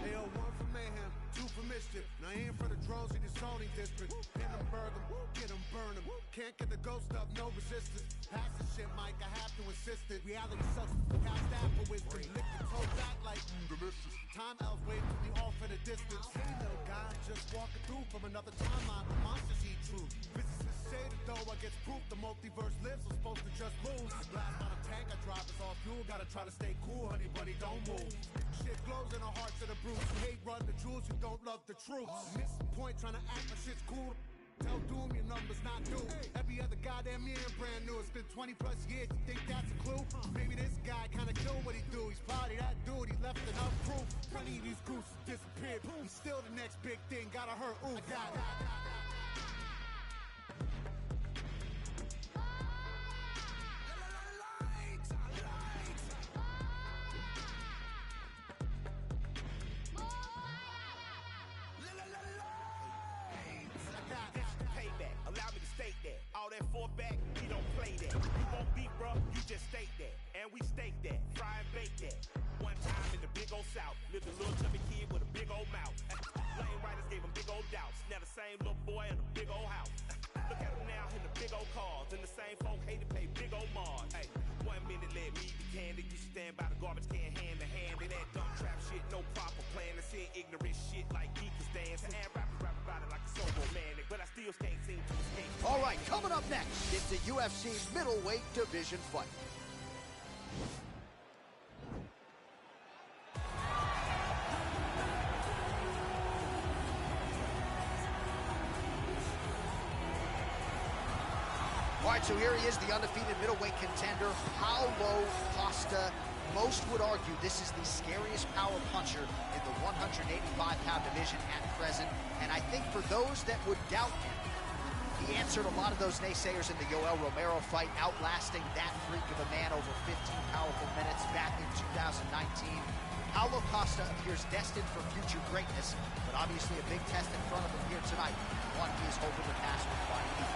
They owe 1 for mayhem, 2 for mischief. Now I ain't for the drones in the zoning district. Pin them, burn them, get them, burn them. Can't get the ghost up, no resistance. Pass the shit, Mike, I have to insist it. Reality sucks, past that for wisdom. Lick the toe back like, delicious. Time elves wait to be off in the distance. Hey, little guy, just walking through from another timeline. The monsters eat truth. Physicists say that though I gets proof the multiverse lives, I'm supposed to just lose. Blast on a tank, I drop, it's all fuel. Gotta try to stay cool, honey, buddy, don't move. Shit glows in the hearts of the brutes. You hate run the jewels, you don't love the truth. Miss the point, trying to act like shit's cool. Tell Doom your number's not due. Every other goddamn year brand new. It's been 20 plus years, you think that's a clue? Maybe this guy kinda killed what he do. He's probably that dude, he left enough proof. Plenty of these gooses disappeared. He's still the next big thing, gotta hurt. Ooh, I got it. All that four-back, we don't play that. You won't beat, bro, you just state that. And we stake that, fry and bake that. One time in the big old South, lived a little chubby kid with a big old mouth. Lame writers gave him big old doubts. Now the same little boy in a big old house. Look at him now in the big old cars. And the same folk hate to pay big old Mars. Hey, 1 minute let me be candid. You stand by the garbage can hand to hand. And that dumb trap shit, no proper plan. And seeing ignorant shit like geekers dance. And rap about it like it's so romantic. But I still can't seem to escape. All right, coming up next, it's the UFC middleweight division fight. All right, so here he is, the undefeated middleweight contender, Paulo Costa. Most would argue this is the scariest power puncher in the 185-pound division at present. And I think for those that would doubt him, he answered a lot of those naysayers in the Yoel Romero fight, outlasting that freak of a man over 15 powerful minutes back in 2019. Paulo Costa appears destined for future greatness, but obviously a big test in front of him here tonight, one he is hoping to pass with flying colors.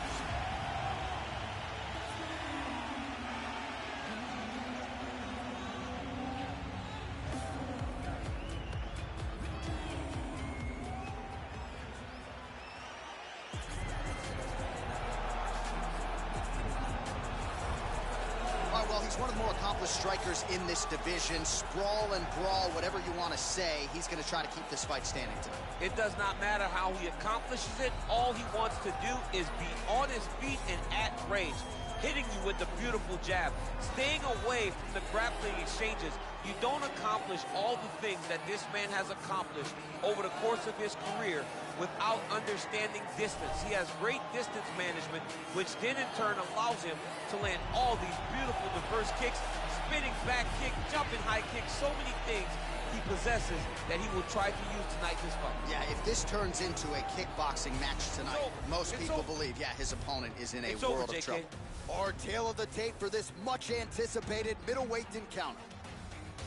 Well, he's one of the more accomplished strikers in this division. Sprawl and brawl, whatever you want to say, he's going to try to keep this fight standing tonight. It does not matter how he accomplishes it. All he wants to do is be on his feet and at range, hitting you with the beautiful jab, staying away from the grappling exchanges. You don't accomplish all the things that this man has accomplished over the course of his career without understanding distance. He has great distance management, which then in turn allows him to land all these beautiful diverse kicks, spinning back kick, jumping high kick, so many things he possesses that he will try to use tonight this fight. Yeah, if this turns into a kickboxing match tonight, most people believe, yeah, his opponent is in a world of trouble. Our tale of the tape for this much-anticipated middleweight encounter.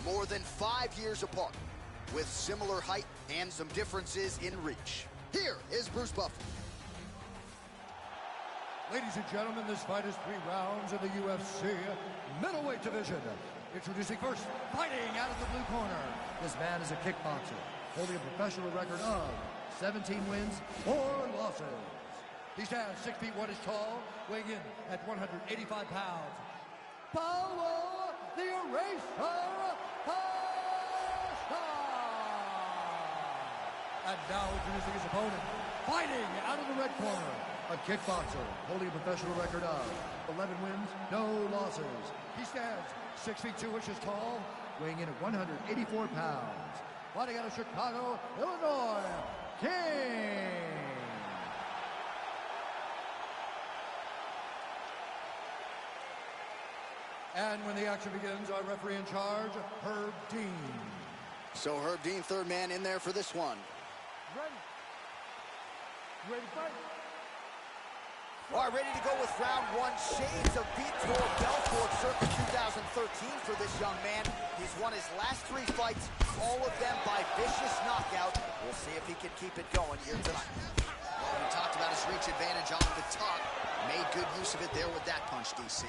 More than 5 years apart, with similar height and some differences in reach. Here is Bruce Buffer. Ladies and gentlemen, this fight is 3 rounds in the UFC middleweight division. Introducing first, fighting out of the blue corner. This man is a kickboxer, holding a professional record of 17 wins, 4 losses. He stands 6 feet 1 inch tall, weighing in at 185 pounds. Paulo the Eraser Costa! And now introducing his opponent, fighting out of the red corner, a kickboxer holding a professional record of 11 wins, no losses. He stands 6 feet 2 inches tall, weighing in at 184 pounds. Fighting out of Chicago, Illinois, King! And when the action begins, our referee in charge, Herb Dean. So Herb Dean, third man in there for this one. Ready. Ready to fight. All right, ready to go with round 1. Shades of Vitor Belfort circa 2013 for this young man. He's won his last 3 fights, all of them by vicious knockout. We'll see if he can keep it going here tonight. Well, we talked about his reach advantage off the top. Made good use of it there with that punch, DC.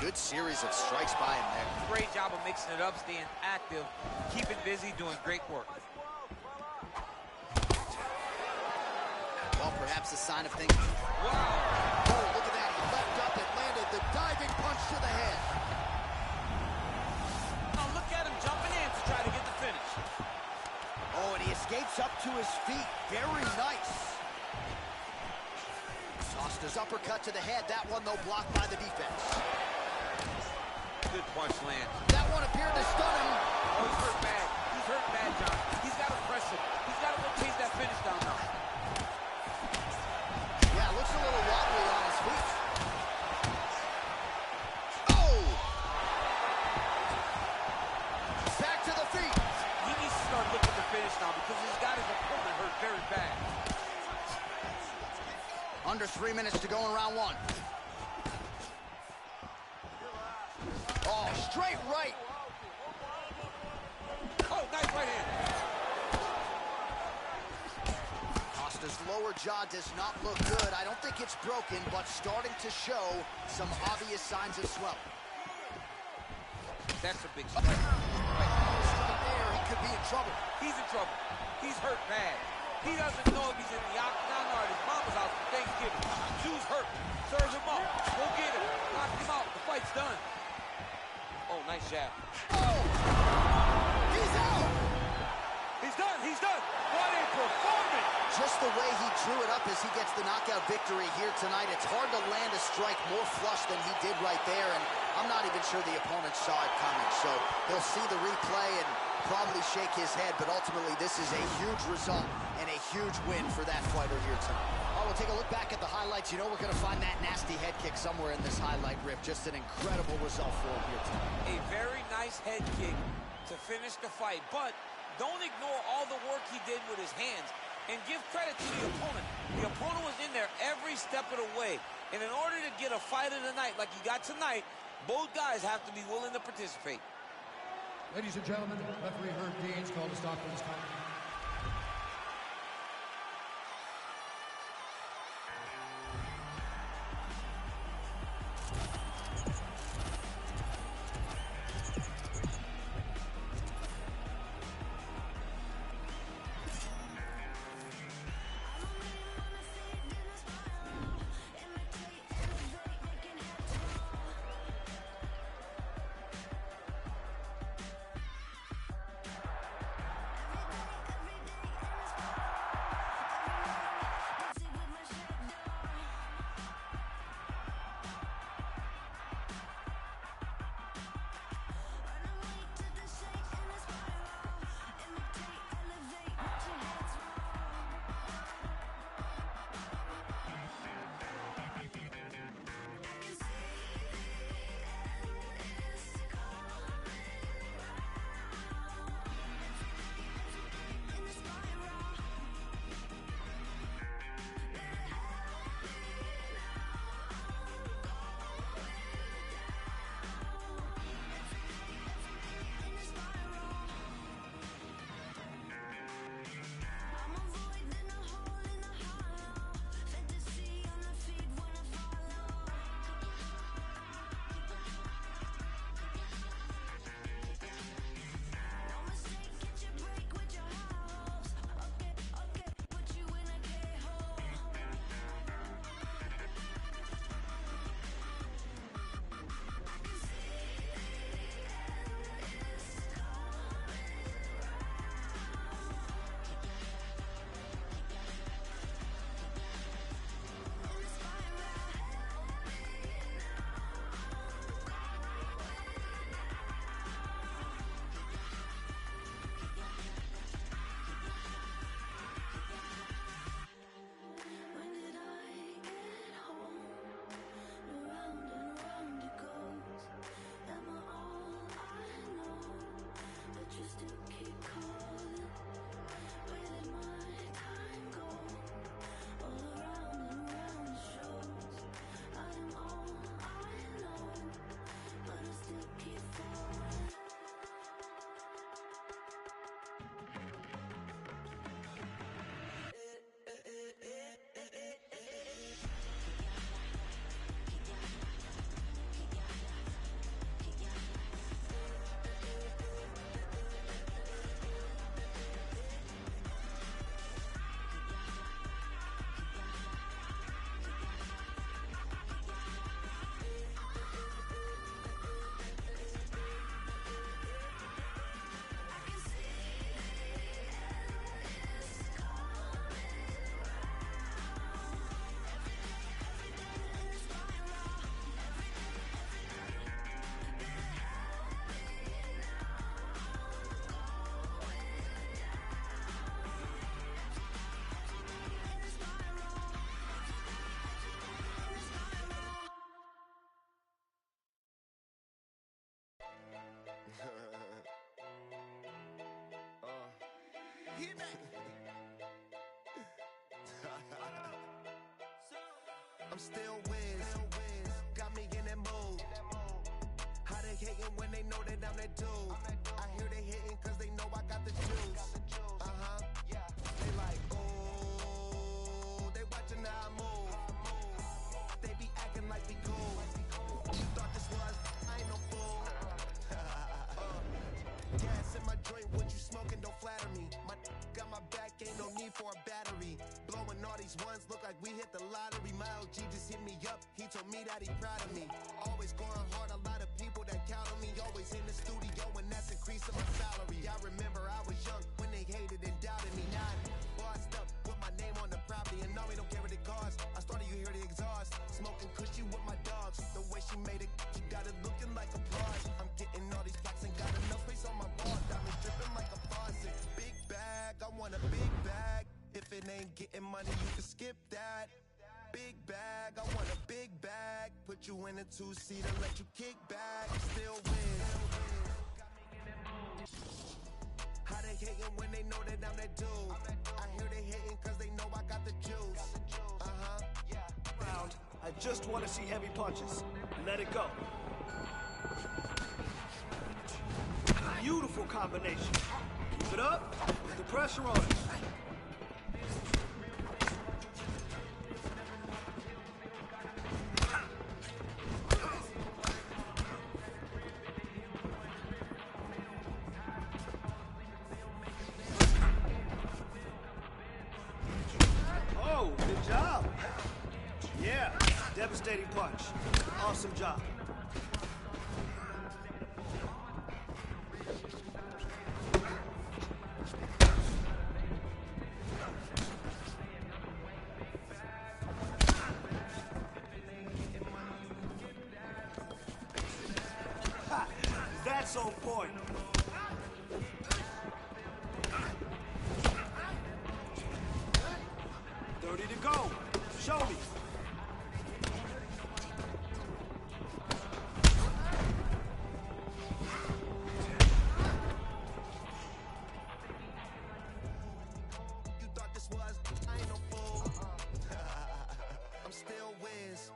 Good series of strikes by him there. Great job of mixing it up, staying active, keeping busy, doing great work. Well, perhaps a sign of things. Wow. Oh, look at that. He leapt up and landed the diving punch to the head. Now look at him jumping in to try to get the finish. Oh, and he escapes up to his feet. Very nice. Costa's uppercut to the head. That one, though, blocked by the defense. Good punch land. That one appeared to stun him. Oh, he's hurt bad. He's hurt bad, John. He's got to press him. He's got to go chase that finish down now. Yeah, looks a little wobbly on his feet. Oh! Back to the feet. He needs to start looking to finish now because he's got his opponent hurt very bad. Under 3 minutes to go in round one. Oh, straight right. Oh, nice right hand. Costa's lower jaw does not look good. I don't think it's broken, but starting to show some obvious signs of swelling. That's a big strike. Right there, he could be in trouble. He's in trouble. He's hurt bad. He doesn't know if he's in the octagon or at his mama's house for Thanksgiving. Dude's hurt. Serve him up. Go get him. Knock him out. The fight's done. Oh, nice jab. Oh! He's out! He's done. He's done. What a performance! Just the way he drew it up as he gets the knockout victory here tonight. It's hard to land a strike more flush than he did right there, and I'm not even sure the opponent saw it coming. So he'll see the replay and probably shake his head, but ultimately this is a huge result and a huge win for that fighter here tonight. Oh, we'll take a look back at the highlights. You know we're going to find that nasty head kick somewhere in this highlight rip. Just an incredible result for him here tonight. A very nice head kick to finish the fight, but don't ignore all the work he did with his hands and give credit to the opponent. The opponent was in there every step of the way, and in order to get a fight of the night like you got tonight, both guys have to be willing to participate. Ladies and gentlemen, referee Herb Dean's called to stop for this fight. I'm still whiz, got me in that mood. How they hating when they know that I'm that dude? I hear they hating cause they know I got the juice. They like, ooh, they watching how I move. They be acting like we cool. You thought this was, I ain't no fool. Gas in my joint, what you smoking, don't flatter me. My got my back, ain't no need for a battery. Blowing all these ones, look like we hit the lottery. My OG just hit me up, he told me that he proud of me. Always going hard, a lot of people that count on me. Always in the studio, and that's increasing my salary. I remember I was young when they hated and doubted me. Now I'm bossed up with my name on the property, and now we don't care what it costs. I started, you hear the exhaust, smoking cushy with my dogs. The way she made it, she got it looking like applause. I'm getting all these plaques and got enough space on my wall. Diamonds dripping like a faucet. Big bag, I want a big bag. If it ain't getting money, you can skip that. Big bag, I want a big bag. Put you in a two-seater, let you kick back. Still win. How they hating when they know that I'm that dude? I hear they hating cause they know I got the juice. Round, I just want to see heavy punches. Let it go. Beautiful combination. Keep it up. Put the pressure on it. Oh, good job. Yeah, devastating punch. Awesome job. Ha, that's on point. To go. Show me. You thought this was, I ain't no fool. I'm still whiz.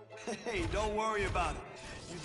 Hey, don't worry about it. You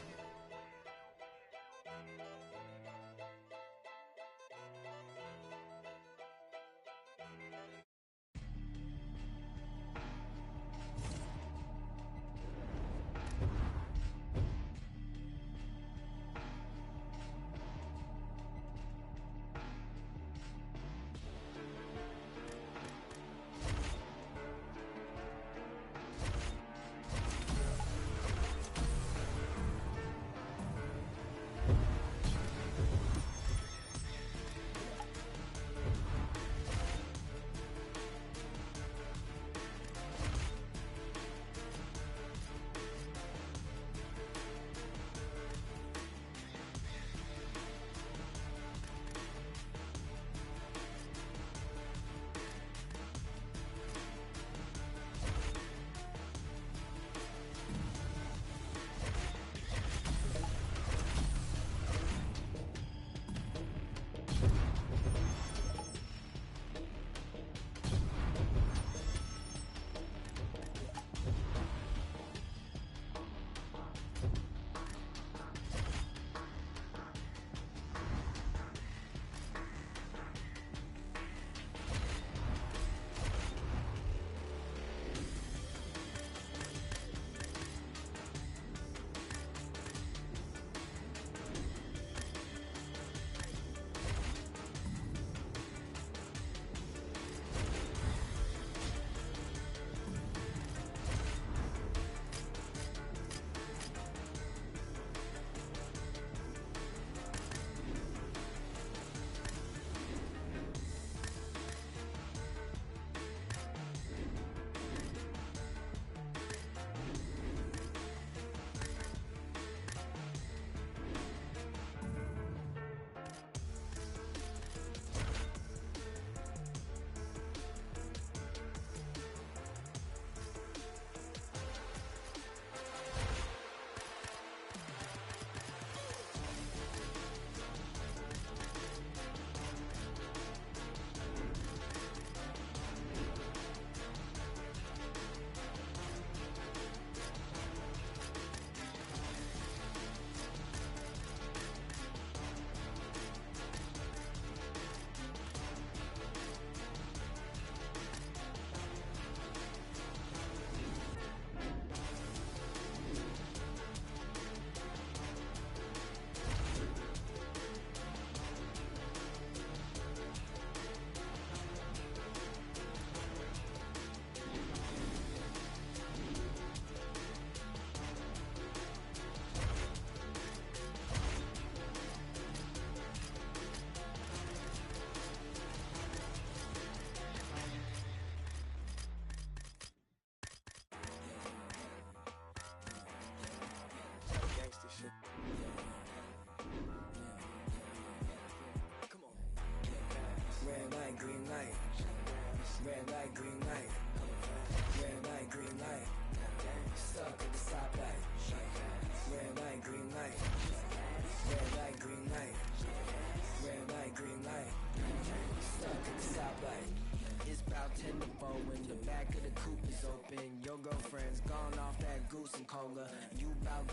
in the foe when the back of the coupe is open. Your girlfriend's gone off that goose and cola. You bout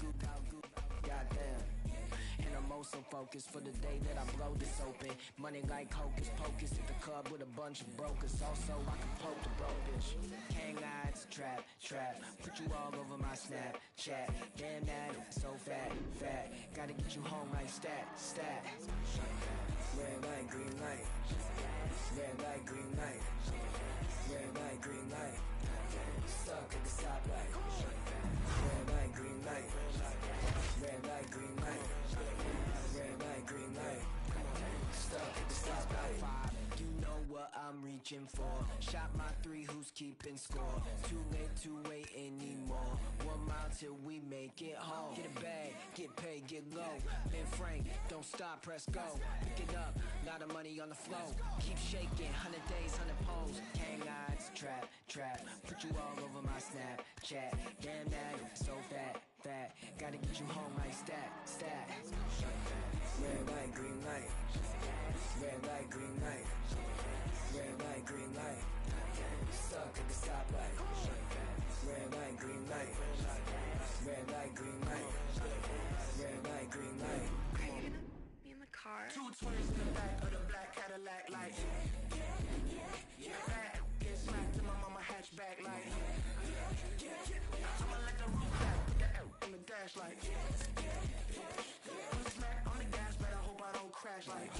goddamn. And I'm also focused for the day that I blow this open. Money like hocus pocus at the club with a bunch of brokers. Also, I can poke the broke bitch. Hang eyes, trap. Put you all over my Snapchat. Damn that, so fat. Gotta get you home like stat. Red light, green light. Red light, green light. Red light, green light. Stuck at the stoplight. Red light, green light. Red light, green light. Red light, green light. Stuck at the stoplight. You know what I'm reaching for. Shot my 3, who's keeping score? Too late to wait anymore. 1 mile till we make it home. Get a bag, get paid, get low. Ben Frank, don't stop, press go. Pick it up, lot of money on the flow. Keep shaking, 100 days, 100 poles. Hang eyes, trap. Put you all over my Snapchat. Damn that, so fat. Gotta get you home like stat. Red light, green light. Red light, green light. Red light, green light. Stuck at the stoplight. Red light, green light. Red light, green light. Red light, green light. Are you gonna be in the car? 220s in the back of the black Cadillac, like back, get smacked to my mama hatchback, like I'ma let the roof back, put the L on the dash, like put a smack on the gas, but I hope I don't crash, like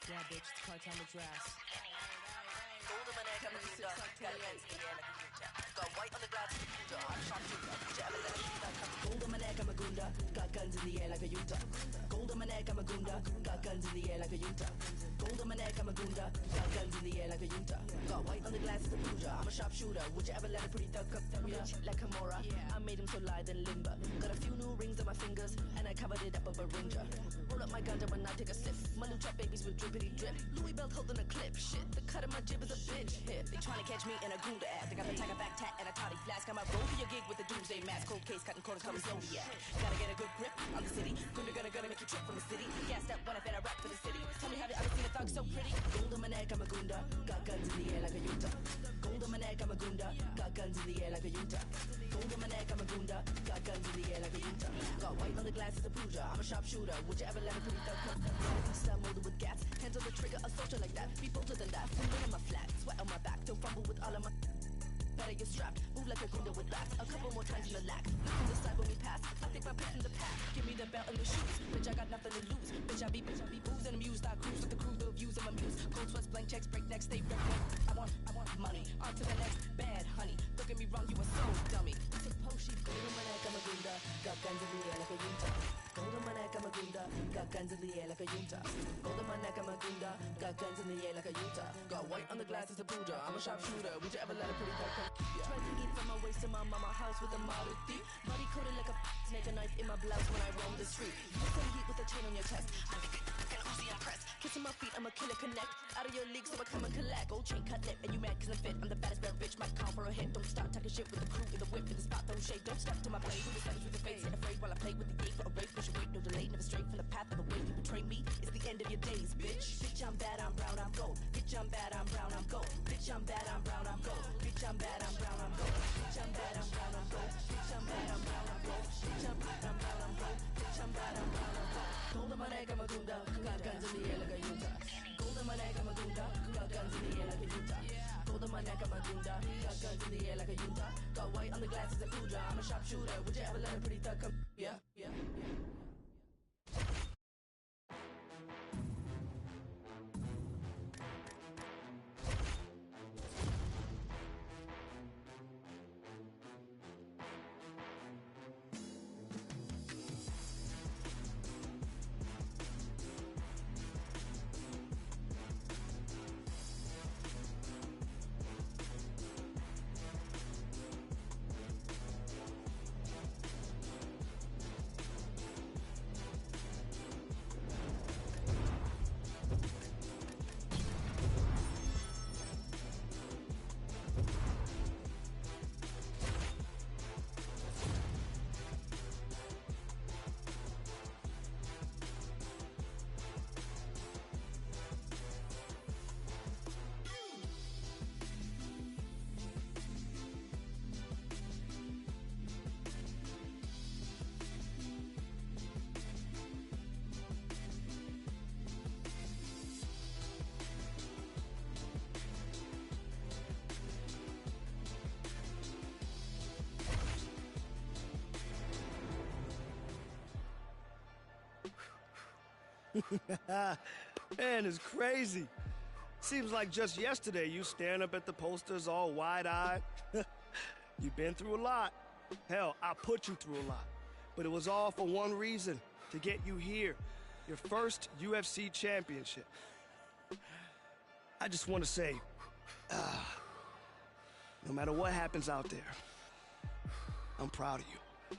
Yeah, bitch, it's part-time address. Got white on the glass, I'm sharpshooter. Gold on my neck, I'm a gunda. Got guns in the air like a Utah. Gold on my neck, I'm a gunda. Got guns in the air like a Utah. Gold on my neck, I'm a gunda. Got guns in the air like a Utah. Got white on the glass, it's a Puja. I'm a sharpshooter. Would you ever let a pretty thug up them like Kimura? I made him so lithe and limber. Got a few new rings on my fingers, and I covered it up with a ringer. Roll up my ganja when I take a sip. My new trap babies with drippity drip. Louis belt holding a clip. Shit, the cut of my jib is a bitch hip. They trying to catch me in a gunda act. I got the tiger back tat and a toddy flask. I'm a roll to your gig with the doomsday mask. Cold case, cutting corners, coming Zodiac. Gotta get a good grip on the city. Gonna make you trip from the city. Gassed up when I I rap for the city. Tell me, have you ever seen a thug so pretty? Gold on my neck, I'm a gunda. Got guns in the air like a Utah. Gold on my neck, I'm a gunda. Got guns in the air like a Utah. Gold on my neck, I'm a gunda. Got guns in the air like a Utah. Got white on the glass, it's a Puja. I'm a sharpshooter. Would you ever let a pretty thug come? Style molded with gas. Hands on the trigger, a soldier like that. Be bolder than that. Feeling in my flat. Sweat on my back. Don't fumble with all of my... Better get strapped, move like a gunda with backs. A couple more times in the lack. Look from the side when we pass. I think my pick's in the pack. Give me the belt and the shoes. Bitch, I got nothing to lose. Bitch, I be booze and amused. I cruise with the crew, the views of my muse. Cold sweats, blank checks, break necks, stay red. I want money. On to the next bad honey. Don't get me wrong, you were so dummy. Suppose she gold on my neck, I'm a gunda. Got guns in the air like a Utah. Gold on my neck, I'm a gunda. Got guns in the air like a Utah. Gold on my neck, I'm a gunda. Got guns in the air like a Utah. Got white on the glass, it's a Puja. I'm a sharpshooter. Would you ever let a pretty girl come? Try to eat from my waist to my mama house with a Model D. Body coated like a snake, a knife in my blouse when I roam the street. You some heat with a chain on your chest. I think an Uzi impressed. Kissing my feet, I'm a killer connect. Out of your league, so I come and collect. Gold chain cut lip, and you mad cause I'm fit. I'm the baddest bad bitch, might count for a hit. Don't start talking shit with the crew in the whip in the spot. Don't shake, don't step to my blade. Who decides with the face? Ain't afraid while I play with the gate for a rape. Push a wait, no delay, never straight from the path of the way you betray me. It's the end of your days, bitch. Bitch, I'm bad, I'm brown, I'm gold. Bitch, I'm bad, I'm brown, I'm gold. Bitch, I'm bad, I'm brown, I'm gold. Bitch, I'm bad, I'm brown, I'm gold. Bitch, I'm bad, I'm brown, I'm gold. Bitch, I'm bad, I'm brown, I'm gold. Bitch, I'm bad, I'm brown, I'm gold. Bitch, I'm bad, I'm brown, I'm gold. Gold on my neck, I'm a gunda. Got guns in the air like a Utah. Gold on my neck, I'm a gunda. Got guns in the air like a Utah. Gold on my neck, I'm a gunda. Got guns in the air like a Utah. Got white on the glass, it's a Puja. I'm a sharpshooter. Would you ever let a pretty thug come? Yeah, yeah, yeah. Man, it's crazy. Seems like just yesterday you staring up at the posters all wide-eyed. You've been through a lot. Hell, I put you through a lot. But it was all for one reason, to get you here. Your first UFC championship. I just want to say, no matter what happens out there, I'm proud of you.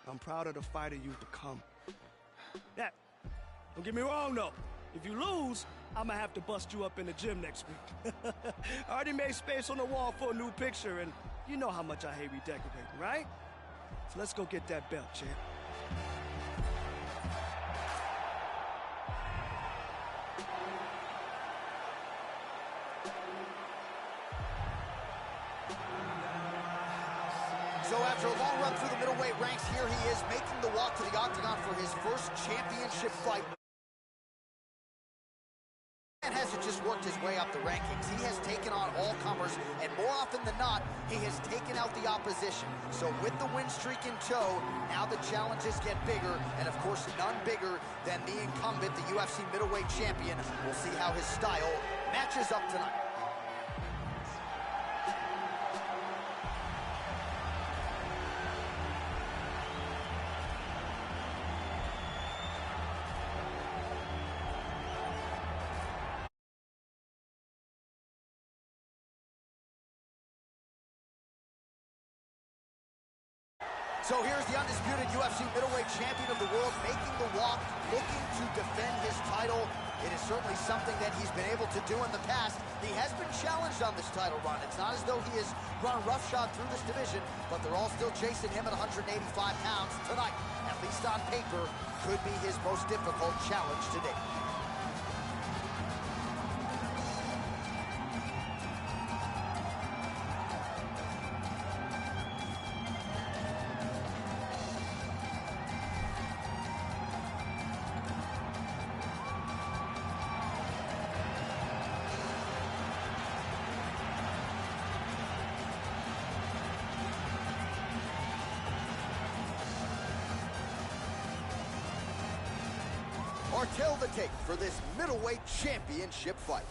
I'm proud of the fighter you've become. Yeah, don't get me wrong though. If you lose, I'm gonna have to bust you up in the gym next week. I already made space on the wall for a new picture, and you know how much I hate redecorating, right? So let's go get that belt, champ. So after a long run through the middleweight ranks, here he is making the walk to the octagon for his first championship fight. And hasn't just worked his way up the rankings. He has taken on all comers, and more often than not, he has taken out the opposition. So with the win streak in tow, now the challenges get bigger, and of course none bigger than the incumbent, the UFC middleweight champion. We'll see how his style matches up tonight. So here's the undisputed UFC middleweight champion of the world making the walk, looking to defend his title. It is certainly something that he's been able to do in the past. He has been challenged on this title run. It's not as though he has run roughshod through this division, but they're all still chasing him at 185 pounds tonight. At least on paper, could be his most difficult challenge to date. Tell the tape for this middleweight championship fight.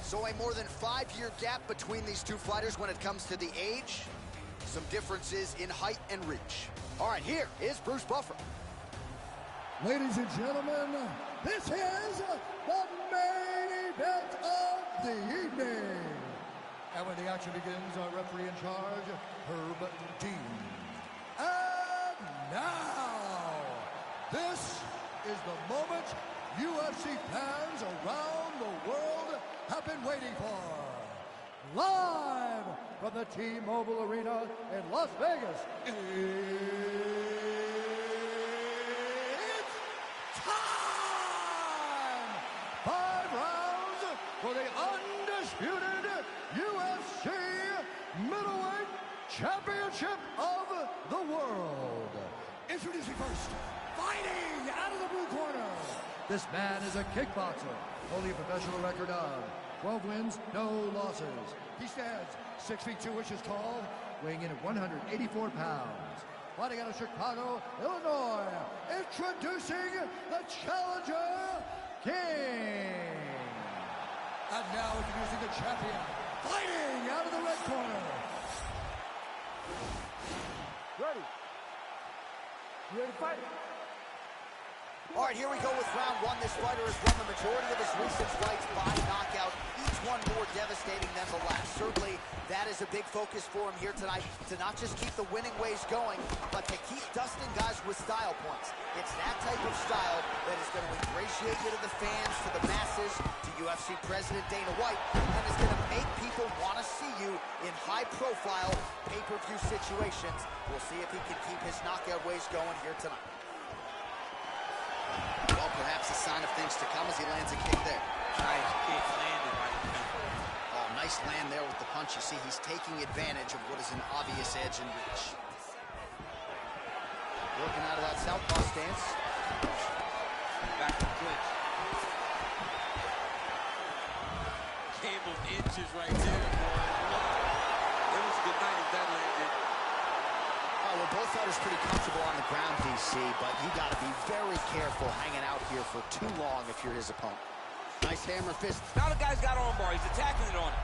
So a more than 5-year gap between these two fighters when it comes to the age, some differences in height and reach. All right, here is Bruce Buffer. Ladies and gentlemen, this is the main event of the evening. And when the action begins, our referee in charge, Herb Dean. And now, this is the moment UFC fans around the world have been waiting for. Live from the T-Mobile Arena in Las Vegas, it's time! 5 rounds for the undisputed UFC Middleweight Championship of the world. Introducing first, fighting out of the blue corner. This man is a kickboxer, holding a professional record of 12 wins, no losses. He stands 6 feet 2 inches tall, weighing in at 184 pounds. Fighting out of Chicago, Illinois, introducing the challenger, King. And now introducing the champion, fighting out of the red corner. Ready? You ready to fight? All right, here we go with round 1. This fighter has won the majority of his recent fights by knockout, each one more devastating than the last. Certainly, that is a big focus for him here tonight, to not just keep the winning ways going, but to keep dusting guys with style points. It's that type of style that is going to ingratiate you to the fans, to the masses, to UFC President Dana White, and is going to make people want to see you in high-profile pay-per-view situations. We'll see if he can keep his knockout ways going here tonight. Well, perhaps a sign of things to come as he lands a kick there. Nice kick landed right in the Oh, nice land there with the punch. You see, he's taking advantage of what is an obvious edge and reach. Working out of that southpaw stance. back to clinch. Game of inches right there, boy. It was a good night if that landed. right, well, both fighters pretty comfortable on the ground, DC, but you got to be very careful hanging out here for too long if you're his opponent. Nice hammer fist. Now the guy's got arm bar. He's attacking it on him.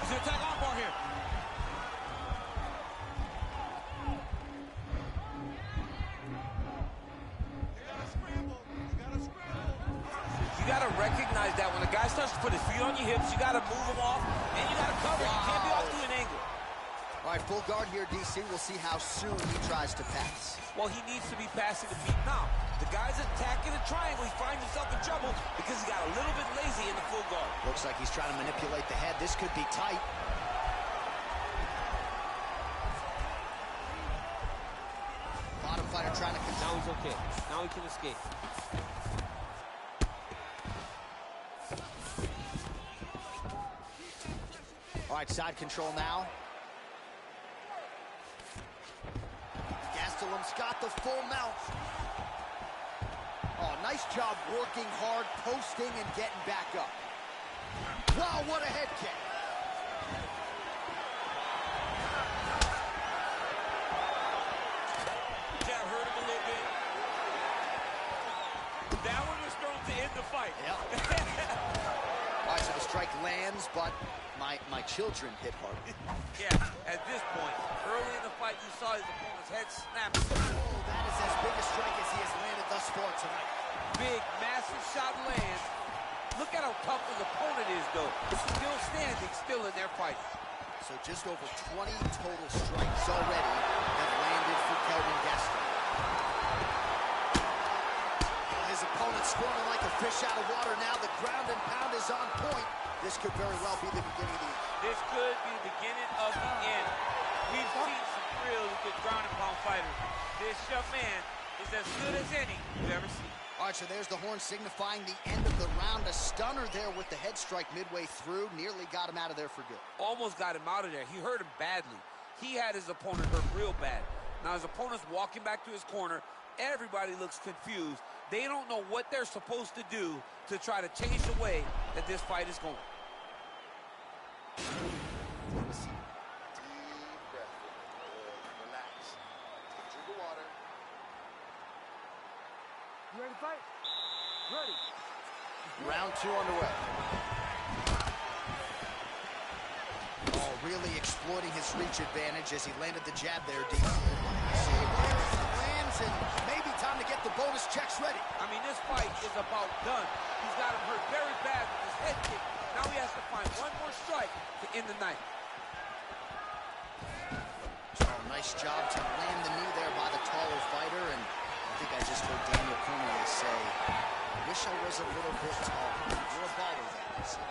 He's going to attack arm bar here. You got to recognize that when the guy starts to put his feet on your hips, you got to move him off, and you got to cover. Wow. You can't be off to an angle. All right, full guard here, DC. We'll see how soon he tries to pass. Well, he needs to be passing the feet now. The guy's attacking a triangle. He finds himself in trouble because he got a little bit lazy in the full guard. Looks like he's trying to manipulate the head. This could be tight. Bottom fighter trying to control. Now he's okay. Now he can escape. All right, side control now. Gastelum's got the full mount. Oh, nice job working hard, posting, and getting back up. Wow, what a head kick. Jab hurt him a little bit. That one was thrown to end the fight. Yep. All right, so the strike lands, but my children hit hard. Yeah, at this point, early in the fight, you saw his opponent's head snap. Oh, that is as big a strike as he has landed thus far tonight. Big, massive shot lands. Look at how tough his opponent is, though. Still standing, still in their fight. So just over 20 total strikes already have landed for Kelvin Gastelum. His opponent squirming like a fish out of water now. The ground and pound is on point. This could very well be the beginning of the end. This could be the beginning of the end. We've seen some really good ground and pound fighters. This young man is as good as any you've ever seen. All right, so there's the horn signifying the end of the round. A stunner there with the head strike midway through. Nearly got him out of there for good. Almost got him out of there. He hurt him badly. He had his opponent hurt real bad. Now his opponent's walking back to his corner. Everybody looks confused. They don't know what they're supposed to do to try to change the way that this fight is going. Deep breath. Relax. Take a drink of water. You ready to fight? Ready. Round 2 underway. Oh, really exploiting his reach advantage as he landed the jab there, deep. See where it lands, and maybe time to get the bonus checks ready. I mean, this fight is about done. He's got him hurt very bad with his head kick. Now he has to find one more strike to end the night. Oh, nice job to land the knee there by the taller fighter, and I think I just heard Daniel Cormier say, I wish I was a little bit taller. You're a baller then, so.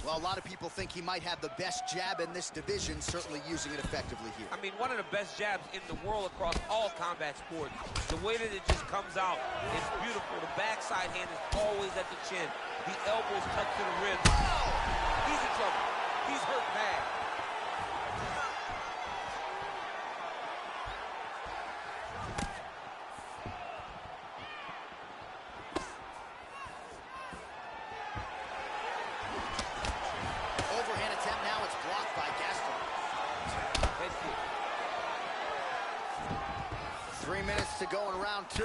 Well, a lot of people think he might have the best jab in this division, certainly using it effectively here. I mean, one of the best jabs in the world across all combat sports. The way that it just comes out is beautiful. The backside hand is always at the chin. The elbows tucked to the ribs. Oh! He's in trouble. He's hurt bad. Overhand attempt now, it's blocked by Gastelum. Head kick. 3 minutes to go in round 2.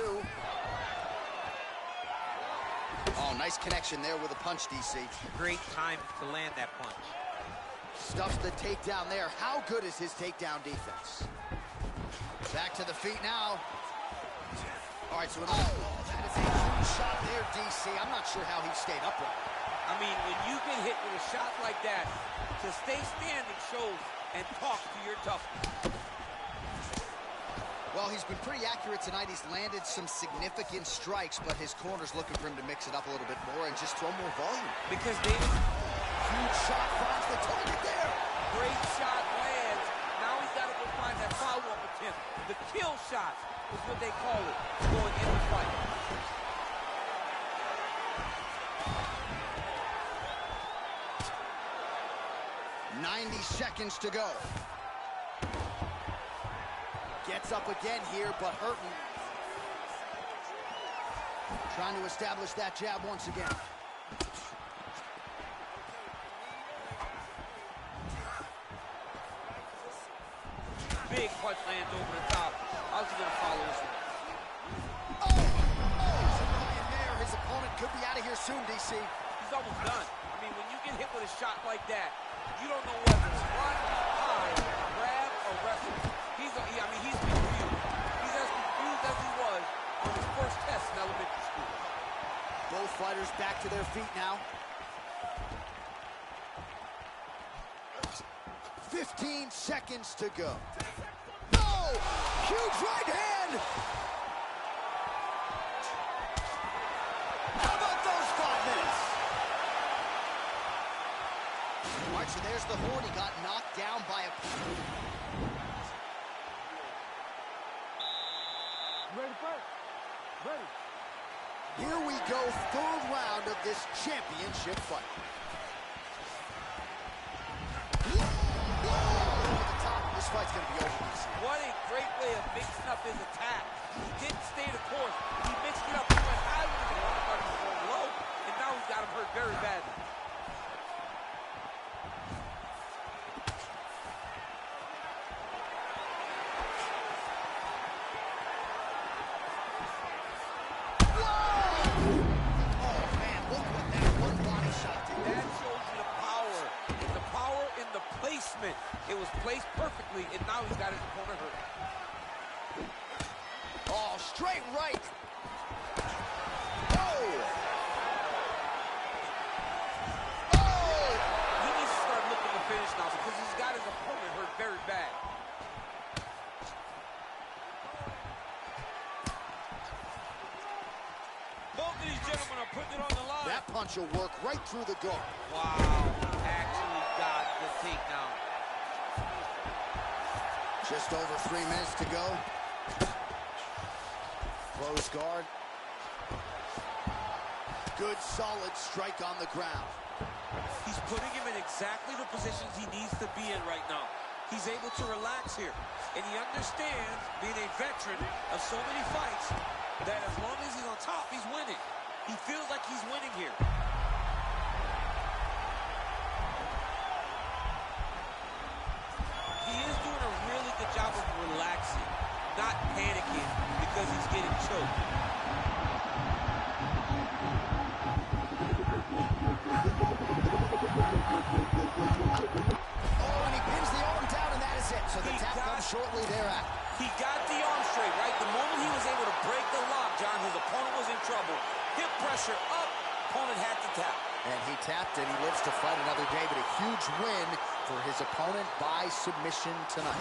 Oh, nice connection there with a punch, DC. Great time to land that punch. Stuffs the takedown there. How good is his takedown defense? Back to the feet now. All right, so that is a huge shot there, DC. I'm not sure how he stayed upright. I mean, when you get hit with a shot like that, to stay standing shows and talk to your toughness. Well, he's been pretty accurate tonight. He's landed some significant strikes, but his corner's looking for him to mix it up a little bit more and just throw more volume. Because David, huge shot finds the target there. Great shot lands. Now he's got to go find that follow-up attempt. The kill shot is what they call it, going in the fight. .90 seconds to go. Gets up again here, but hurting. Trying to establish that jab once again. big punch lands over the top. How's he gonna follow this one? There, his opponent could be out of here soon, DC. He's almost done. I mean, when you get hit with a shot like that, you don't know whether it's run, hide, grab, or wrestle. He's confused. He's as confused as he was on his first test in elementary school. Both fighters back to their feet now. 15 seconds to go. Oh! Huge right hand! How about those 5 minutes? All right, so there's the horn. He got knocked down by a... Ready to fight? Ready. Here we go, 3rd round of this championship fight. This fight's gonna be over. What a great way of mixing up his attack. He didn't stay the course. He mixed it up. He went high with it. He was going low, and now he's got him hurt very badly. It was placed perfectly, and now he's got his opponent hurt. Oh, straight right. Oh! Oh! He needs to start looking to finish now because he's got his opponent hurt very bad. Both of these gentlemen are putting it on the line. That punch will work right through the guard. Wow, actually got the takedown. Just over 3 minutes to go. Close guard. Good, solid strike on the ground. He's putting him in exactly the positions he needs to be in right now. He's able to relax here. And he understands, being a veteran of so many fights, that as long as he's on top, he's winning. He feels like he's winning here. He is doing a really good job of relaxing, not panicking because he's getting choked. Oh, and he pins the arm down, and that is it. So the tap comes shortly thereafter. He got the arm straight, right? The moment he was able to break the lock, John, his opponent was in trouble. Hip pressure up, opponent had to tap. And he tapped, and he lives to fight another day, but a huge win for his opponent by submission tonight.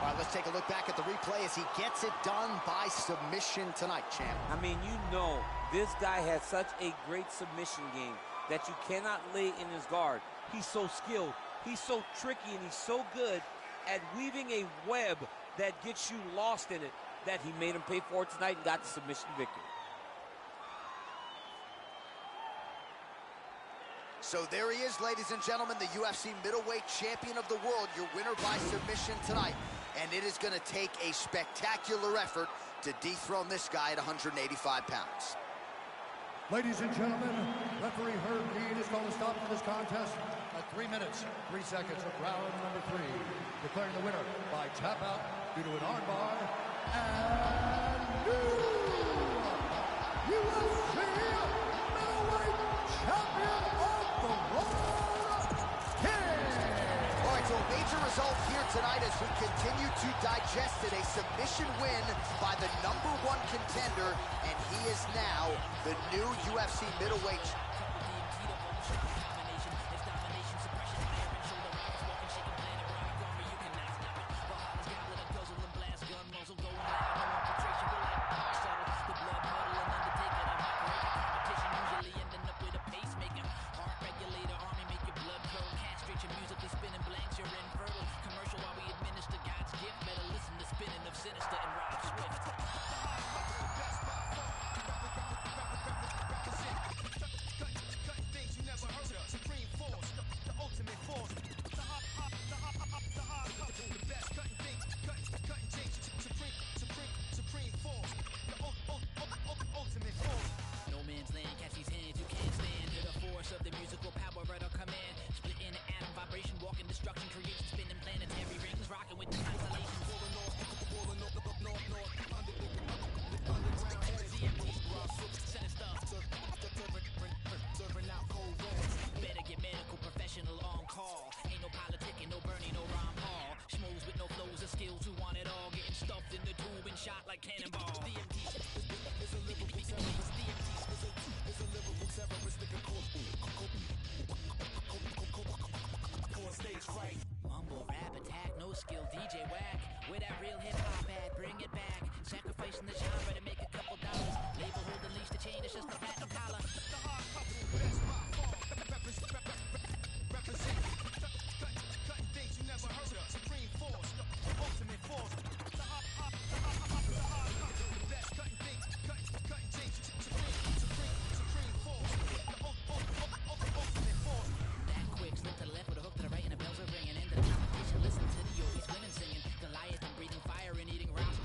All right, let's take a look back at the replay as he gets it done by submission tonight, champ. I mean, you know, this guy has such a great submission game that you cannot lay in his guard. He's so skilled, he's so tricky, and he's so good at weaving a web that gets you lost in it that he made him pay for it tonight and got the submission victory. So there he is, ladies and gentlemen, the UFC middleweight champion of the world, your winner by submission tonight. And it is going to take a spectacular effort to dethrone this guy at 185 pounds. Ladies and gentlemen, referee Herb Dean is going to stop for this contest at 3 minutes, 3 seconds of round number 3, declaring the winner by tap out due to an armbar and new UFC middleweight champion of the world, King. All right, so a major result here tonight as we continue to digest it. A submission win by the #1 contender, and he is now the new UFC middleweight. Of the musical power at our command, split in an atom vibration, walking destruction, creation, spinning planetary rings, rocking with the constellation. cannonball. DMT is a lyrical terrorist. DMT is a lyrical terrorist. Stage fright. Mumble rap attack, no skill DJ whack. Where that real hip hop at? Bring it back. Sacrificing the genre to make a couple dollars. Label hold unleash the chain, it's just a platinum collar. The hard couple, best by far. Represent. Cutting things you never heard of. Supreme force, the ultimate force. The hard couple, the best cutting things. Cutting things. Supreme force. The ultimate force. That quick, slip to the left with a hook to the right, and the bells are ringing. Into the competition, listen to the yogis, women singing. Goliath, I'm breathing fire and eating rocks.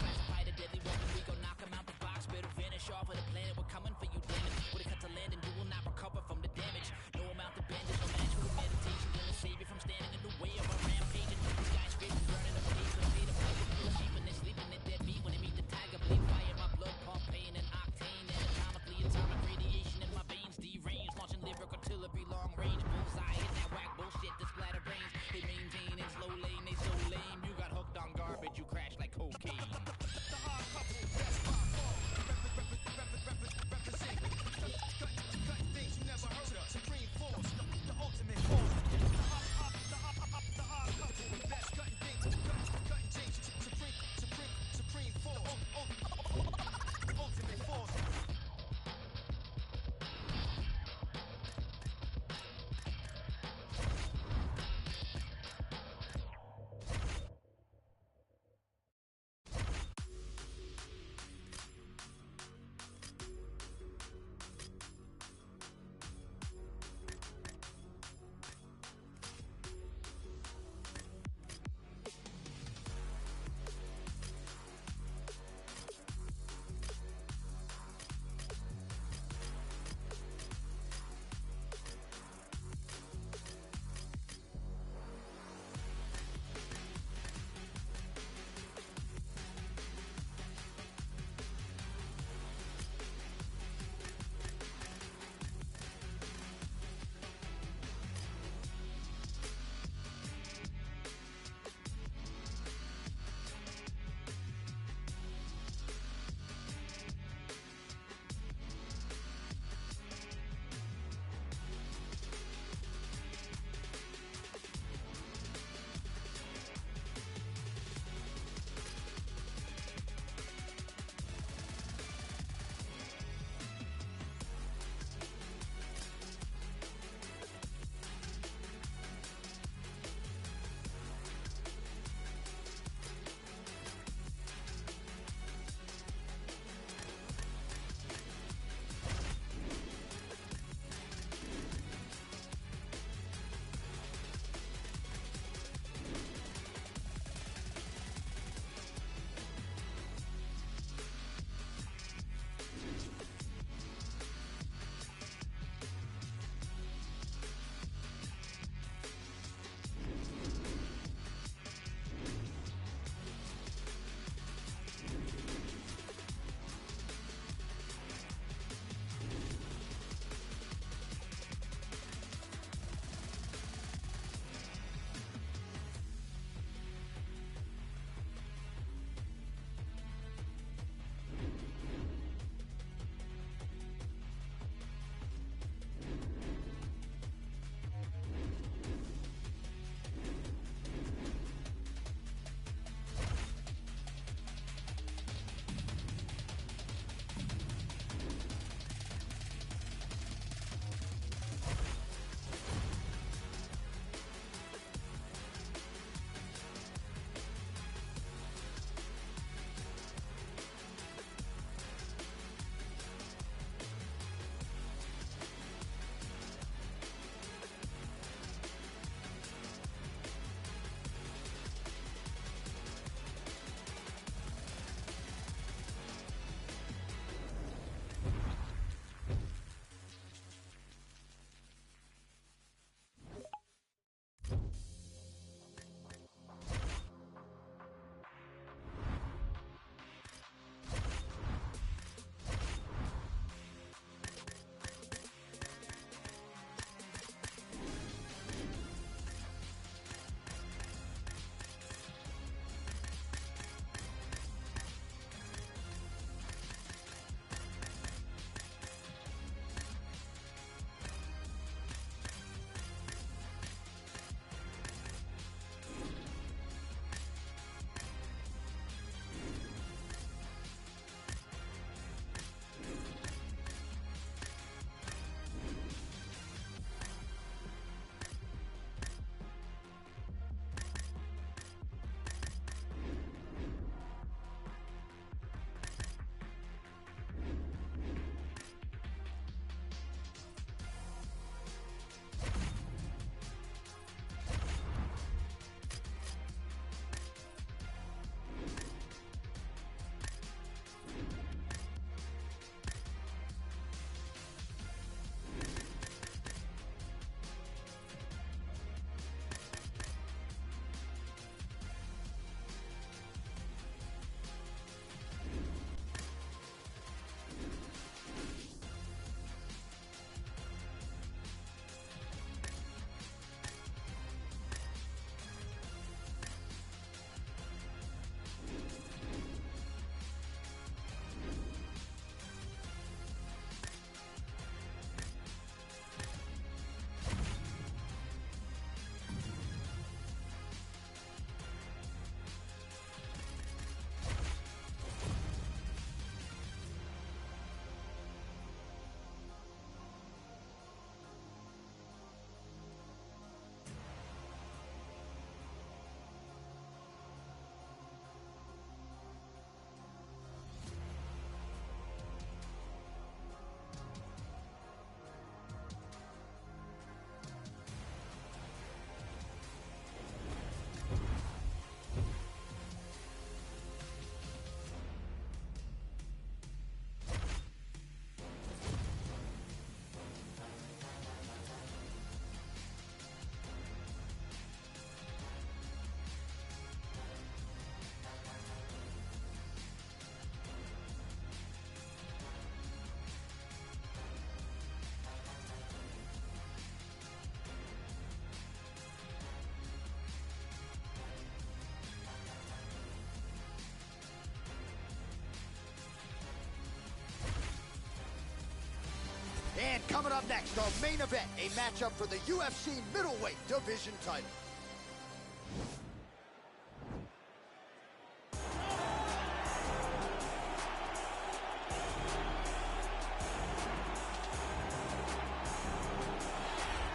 And coming up next, our main event, a matchup for the UFC middleweight division title.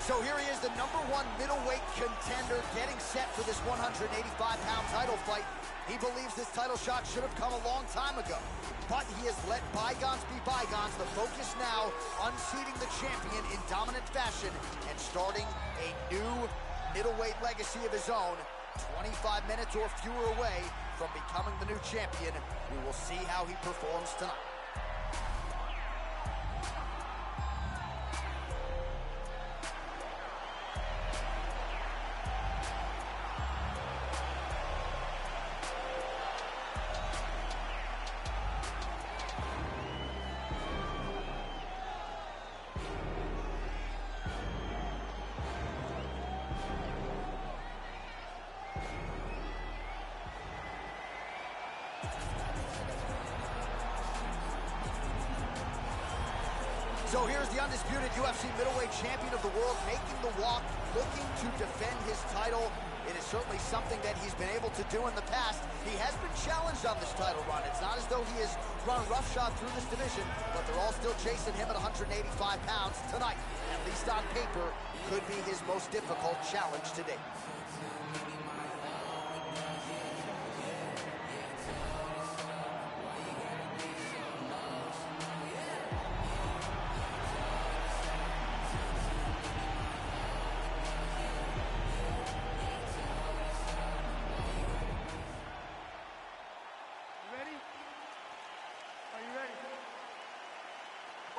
So here he is, the #1 middleweight contender, getting set for this 185-pound title fight. He believes this title shot should have come a long time ago, but he has let bygones be bygones. The focus now, unseating the champion in dominant fashion and starting a new middleweight legacy of his own. 25 minutes or fewer away from becoming the new champion. We will see how he performs tonight. So here's the undisputed UFC middleweight champion of the world making the walk, looking to defend his title. It is certainly something that he's been able to do in the past. He has been challenged on this title run. It's not as though he has run roughshod through this division, but they're all still chasing him at 185 pounds tonight. At least on paper, could be his most difficult challenge to date.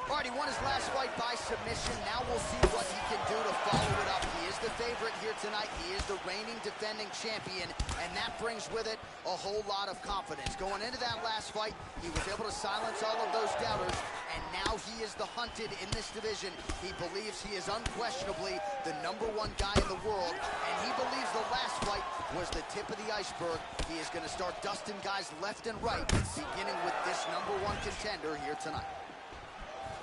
All right, he won his last fight by submission. Now we'll see what he can do to follow it up. He is the favorite here tonight. He is the reigning defending champion, and that brings with it a whole lot of confidence. Going into that last fight, he was able to silence all of those doubters, and now he is the hunted in this division. He believes he is unquestionably the #1 guy in the world, and he believes the last fight was the tip of the iceberg. He is going to start dusting guys left and right, beginning with this #1 contender here tonight.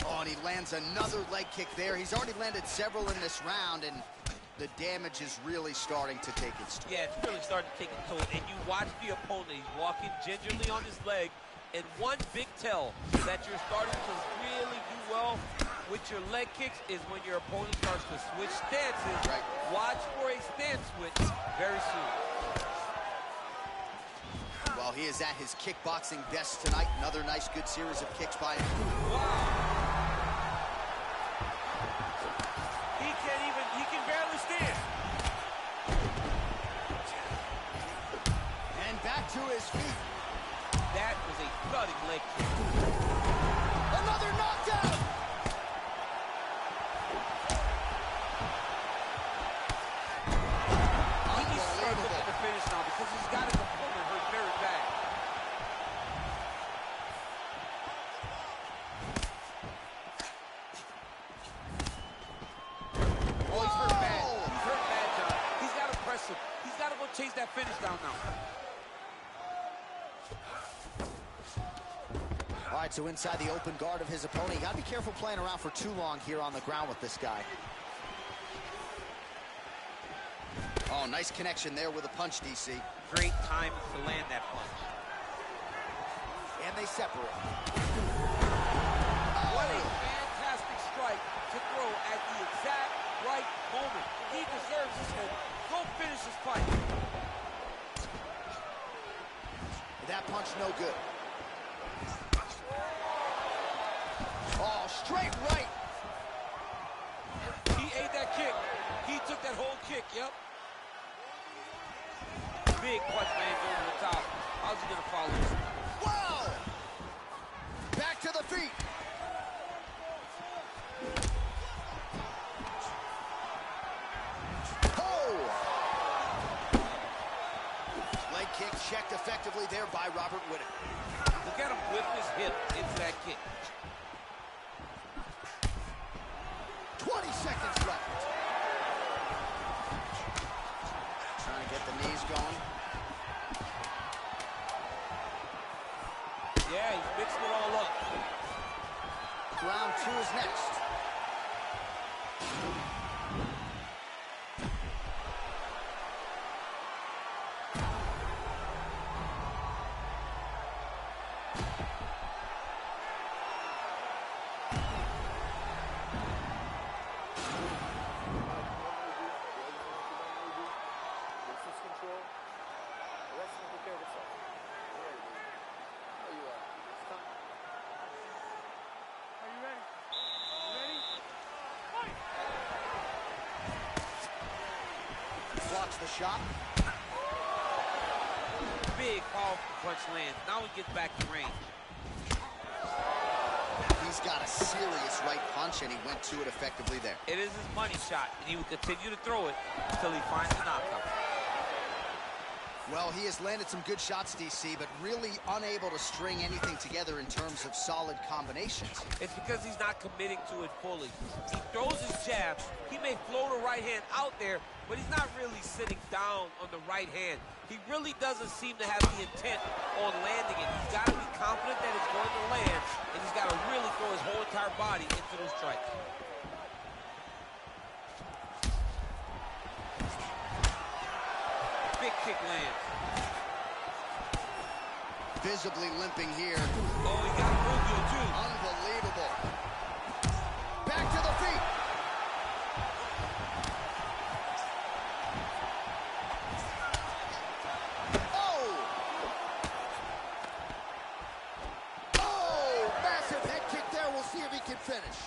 Oh, and he lands another leg kick there. He's already landed several in this round, and the damage is really starting to take its toll. Yeah, it's really starting to take its toll. And you watch the opponent. He's walking gingerly on his leg. And one big tell that you're starting to really do well with your leg kicks is when your opponent starts to switch stances. Right. Watch for a stance switch very soon. Well, he is at his kickboxing best tonight. Another nice, good series of kicks by him. Wow. He can barely stand. And back to his feet. That was a thudding leg kick. Another knockdown. He needs to start looking to finish now because he's got his opponent hurt very bad. Oh, he's hurt bad. He's hurt bad, John. He's got to press him. He's got to go chase that finish down now. All right, so inside the open guard of his opponent. You got to be careful playing around for too long here on the ground with this guy. Oh, nice connection there with a punch, DC. Great time to land that punch. And they separate. What a fantastic strike to throw at the exact right moment. He deserves this one. Go finish this fight. That punch no good. Oh, straight right. He ate that kick. He took that whole kick, yep. Big punch lands over the top. How's he gonna follow this? Wow! Back to the feet. Oh! Leg kick checked effectively there by Robert Whittaker. Look at him whip his hip into that kick. 20 seconds left. Trying to get the knees going. Yeah, he's mixing it all up. Round 2 is next. Blocks the shot. Big, powerful punch lands. Now he gets back to range. He's got a serious right punch, and he went to it effectively there. It is his money shot, and he will continue to throw it until he finds the knockout. Well, he has landed some good shots, DC, but really unable to string anything together in terms of solid combinations. It's because he's not committing to it fully. He throws his jab. He may float a right hand out there, but he's not really sitting down on the right hand. He really doesn't seem to have the intent on landing it. He's got to be confident that it's going to land, and he's got to really throw his whole entire body into those strikes. Big kick lands. Visibly limping here. Oh, he got a real good too. Unbelievable. Back to the feet. Oh! Oh! Massive head kick there. We'll see if he can finish.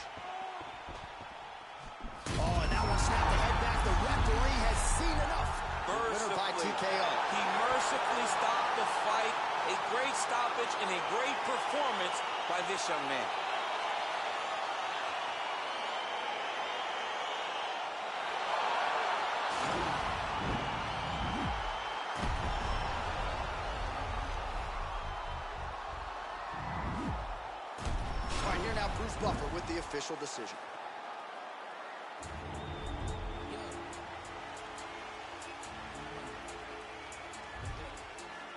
Oh, and that one snapped the head back. The referee has seen enough. Winner by TKO. He mercifully stopped the fight. A great stoppage and a great performance by this young man. All right, here now Bruce Buffer with the official decision.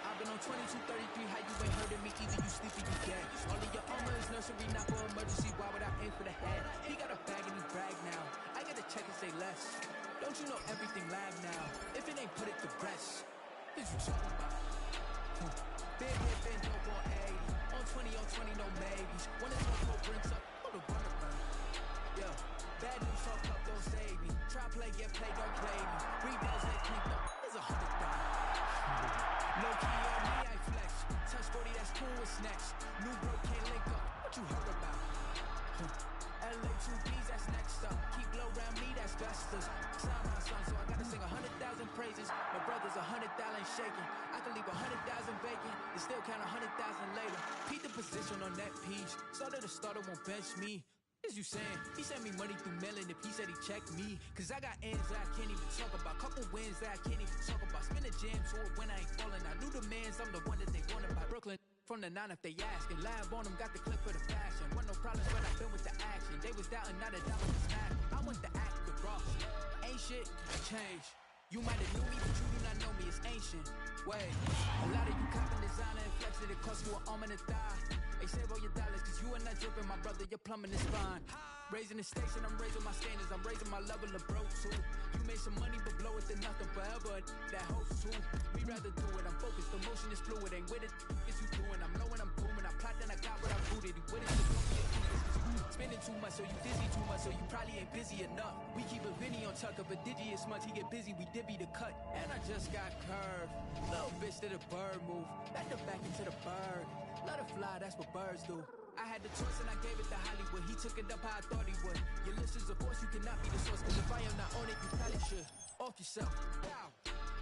I've been on 2233, how you ain't heard of me? Either you sleep or you dead. All of your armor is nursery, not for emergency. Why would I aim for the head? He got a bag and he brag now. I gotta check and say less. Don't you know everything live now? If it ain't put it to rest, what you talking about? Big hit, been dope on 80. On 20, no maybes. When the talk brings up, hold the runner burn. Yeah, bad news talk up, don't save me. Try play, get play, don't play me. Rebounds ain't cleaned up, there's 100,000. No key on me, I flex. Touch 40, that's cool, what's next? New bro can't link up, what you heard about? LA 2Bs, that's next up. Keep low around me, that's besters. Sign my son, so I gotta sing 100,000 praises. My brother's 100,000 shaking. I can leave 100,000 vacant and still count 100,000 later. Keep the position on that piece. Starter to starter won't bench me. What is you saying? He sent me money through mailing if he said he checked me. Cause I got ends that I can't even talk about. Couple wins that I can't even talk about. Spin a jam to it when I ain't falling. I knew the mans, I'm the one that they wanted by Brooklyn. From the 9 if they asking. Lab on them, got the clip for the fashion. Want no problems, but I've been with the action. They was doubting, not a doubt with the smack. I want the act with Ross. Ain't shit, change. You might have knew me, but you do not know me, it's ancient. Wait, a lot of you copping designer and flexing, it cost you an arm and a thigh. Hey, save all your dollars, cause you are not dripping, my brother, your plumbing is fine. Raising the stakes and I'm raising my standards, I'm raising my level of bro too. You made some money, but blow it to nothing forever, that host too. We rather do it, I'm focused, the motion is fluid, ain't with it, it's you doing. I'm low and I'm booming, I plot and I got what I booted. He with it, so don't get spending too much, so you dizzy too much, so you probably ain't busy enough. We keep a Vinny on tuck up a digi as much, he get busy, we divvy the cut. And I just got curved, little bitch did a bird move, back to back into the bird. Let her fly, that's what birds do. I had the choice and I gave it to Hollywood, he took it up how I thought he would. Your list is a force, you cannot be the source, cause if I am not on it, you probably should. Off yourself, wow.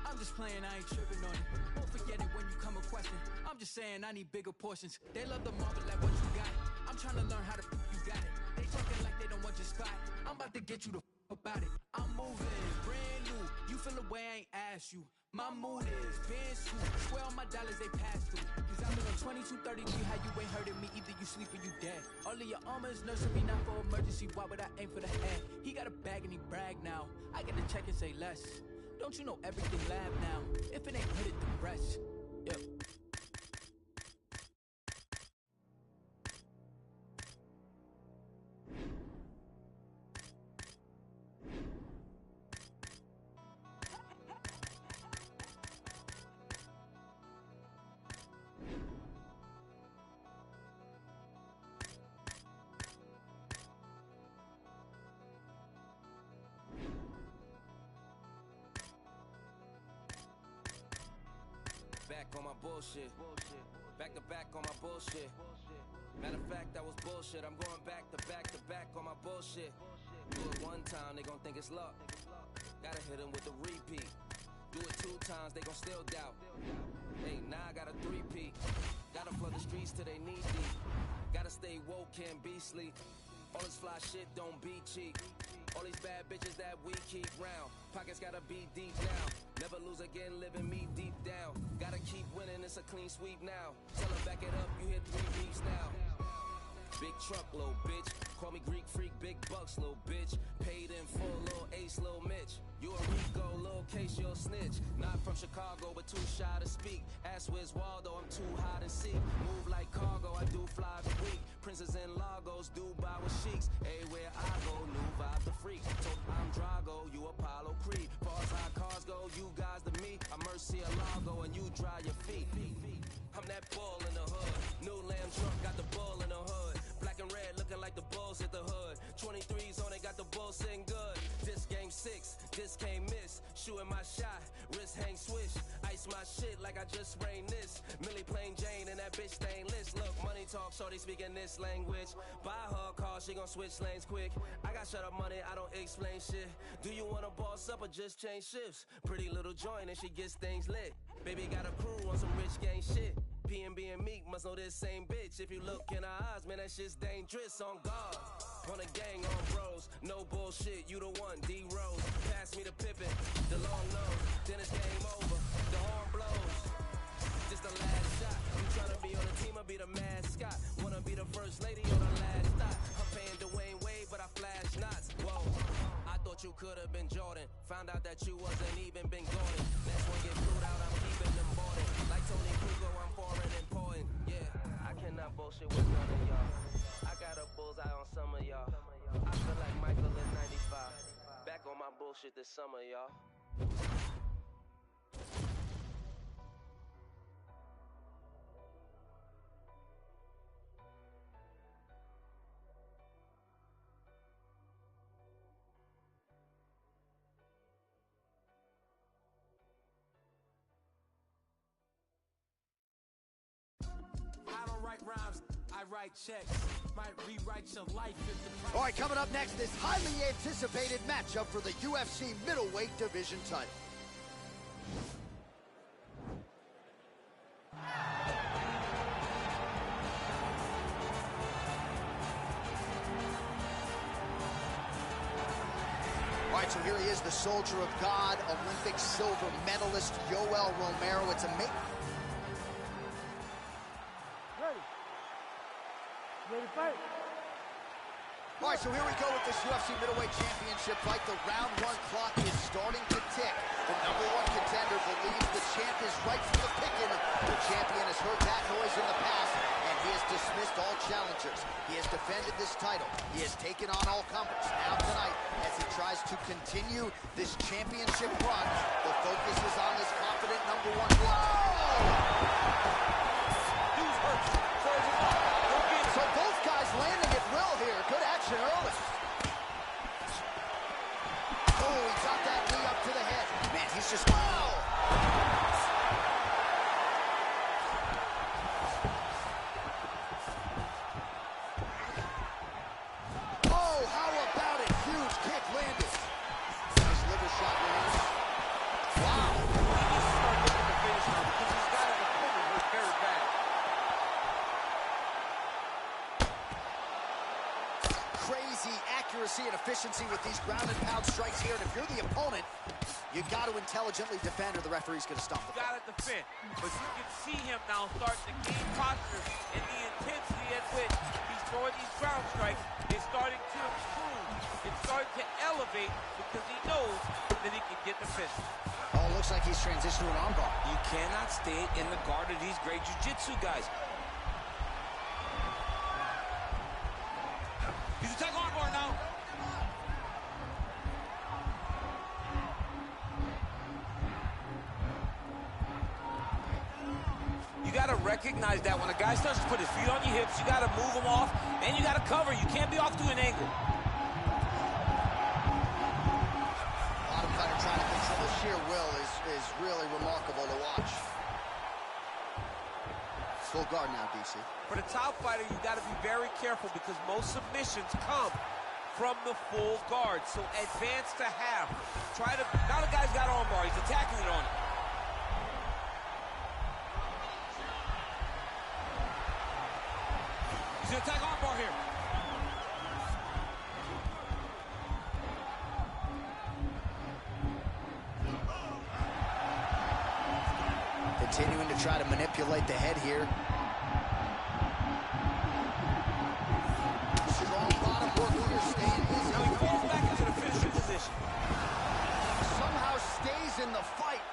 I'm just playing, I ain't tripping on it. Won't forget it when you come a question. I'm just saying I need bigger portions. They love the marble like what you got. I'm trying to learn how to you got it. They talking like they don't want your spot. I'm about to get you the about it. I'm moving, brand new. You feel the way I ain't asked you. My mood is Benz too. Swear on my dollars they pass through. Cause I've been on 2233, how you ain't heard of me. Either you sleep or you dead. All of your armor is nursery, not for emergency. Why would I aim for the head? He got a bag and he brag now. I get to check and say less. Don't you know everything lab now? If it ain't put it to rest. Yep. my bullshit. Back to back on my bullshit. Matter of fact, that was bullshit. I'm going back to back on my bullshit. Do it one time, they gon' think it's luck. Gotta hit them with the repeat. Do it 2 times, they gon' still doubt. Hey, now I got a 3-peat. Gotta flood the streets till they knee deep. Gotta stay woke, can't be sleep. All this fly shit don't be cheap. All these bad bitches that we keep round. Pockets gotta be deep now. Never lose again, living me deep down. Gotta keep winning, it's a clean sweep now. Tell her back it up, you hit 3 beats now. Big truck, little bitch. Call me Greek freak, big bucks, little bitch. Paid in full, little ace, little Mitch. You a Rico, little case, you'll snitch. Not from Chicago, but too shy to speak. Ask where's Waldo, I'm too high to seek. Move like cargo, I do fly every week. Princes and Lagos, Dubai with sheiks. Everywhere I go, new vibe the freak. So I'm Drago, you Apollo Creed. Far as how cars go, you guys to me. I'm Mercy Lago, and you dry your feet. I'm that bull in the hood. New lamb truck, got the bull in the hood. Black and red, looking like the Bulls at the hood. 23s on it, got the bull sitting good. This game 6, this can't miss. Shooting my shot, wrist hang swish. Ice my shit like I just sprained this. Millie plain Jane and that bitch stainless. Look, money talk, shorty speaking this language. Buy her a car, she gon' switch lanes quick. I got shut up money, I don't explain shit. Do you wanna boss up or just change shifts? Pretty little joint and she gets things lit. Baby got a crew on some rich gang shit. P&B and Meek must know this same bitch. If you look in her eyes, man, that shit's dangerous. On guard, on a gang, on bros. No bullshit, you the one, D-Rose. Pass me the Pippin, the long nose. Then it's game over, the horn blows. Just the last shot. You tryna be on the team or be the mascot? Wanna be the first lady or the last stop? I'm paying Dwayne Wade, but I flash knots. Whoa, I thought you could've been Jordan. Found out that you wasn't even been Gordon. Next one get flued out, I'm keeping them boarded. Like Tony Kruger, I'm foreign important. Yeah, I cannot bullshit with none of y'all. I got a bullseye on some of y'all. I feel like Michael in 95. Back on my bullshit this summer, y'all. Rhymes, I write checks. Might rewrite your life if the All right, coming up next, this highly anticipated matchup for the UFC middleweight division title. All right, so here he is, the soldier of God, Olympic silver medalist, Yoel Romero. It's amazing. Ready, fight. All right, so here we go with this UFC middleweight championship fight. The round 1 clock is starting to tick. The #1 contender believes the champ is right for the picking. The champion has heard that noise in the past, and he has dismissed all challengers. He has defended this title. He has taken on all comers. Now tonight, as he tries to continue this championship run, the focus is on this confident #1. Whoa! So both guys landing at will here. Good action early. Oh, he got that knee up to the head. Man, he's just... Wow! Oh, how about it? Huge kick landed. Nice liver shot landed. Wow! He needs to start looking to finish now because he's got an opponent who's very bad. Crazy accuracy and efficiency with these ground and pound strikes here. And if you're the opponent, you got to intelligently defend or the referee's going to stop the fight. You got to defend. But you can see him now starting to gain posture, and the intensity at which he's throwing these ground strikes is starting to improve. It's starting to elevate because he knows that he can get the finish. Oh, it looks like he's transitioned to an armbar. You cannot stay in the guard of these great jiu-jitsu guys. He's a tag armbar now. You got to recognize that when a guy starts to put his feet on your hips, you got to move him off, and you got to cover. You can't be off to an angle. Bottom cutter trying to control. The sheer will is really remarkable to watch. full guard now, DC. For the top fighter, you got to be very careful because most submissions come from the full guard. So advance to half. Now the guy's got armbar. He's attacking it on it. He's going to attack armbar here. Continuing to try to manipulate the head here. Strong bottom work here, staying busy. Now he falls back into the finishing position. Somehow stays in the fight.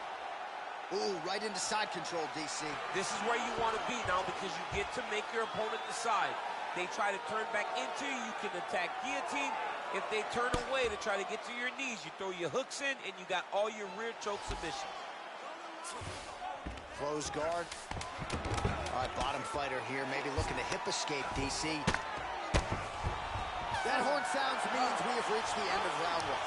Ooh, right into side control, DC. This is where you want to be now because you get to make your opponent decide. They try to turn back into you, you can attack guillotine. If they turn away to try to get to your knees, you throw your hooks in and you got all your rear choke submissions. Close guard. All right, bottom fighter here, maybe looking to hip escape, DC. That horn sounds means we have reached the end of round one.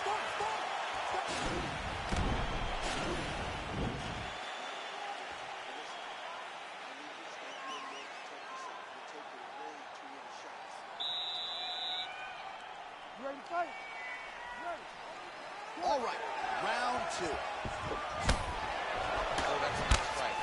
You ready to fight? Ready. All right, round two. Oh, that's a nice fight.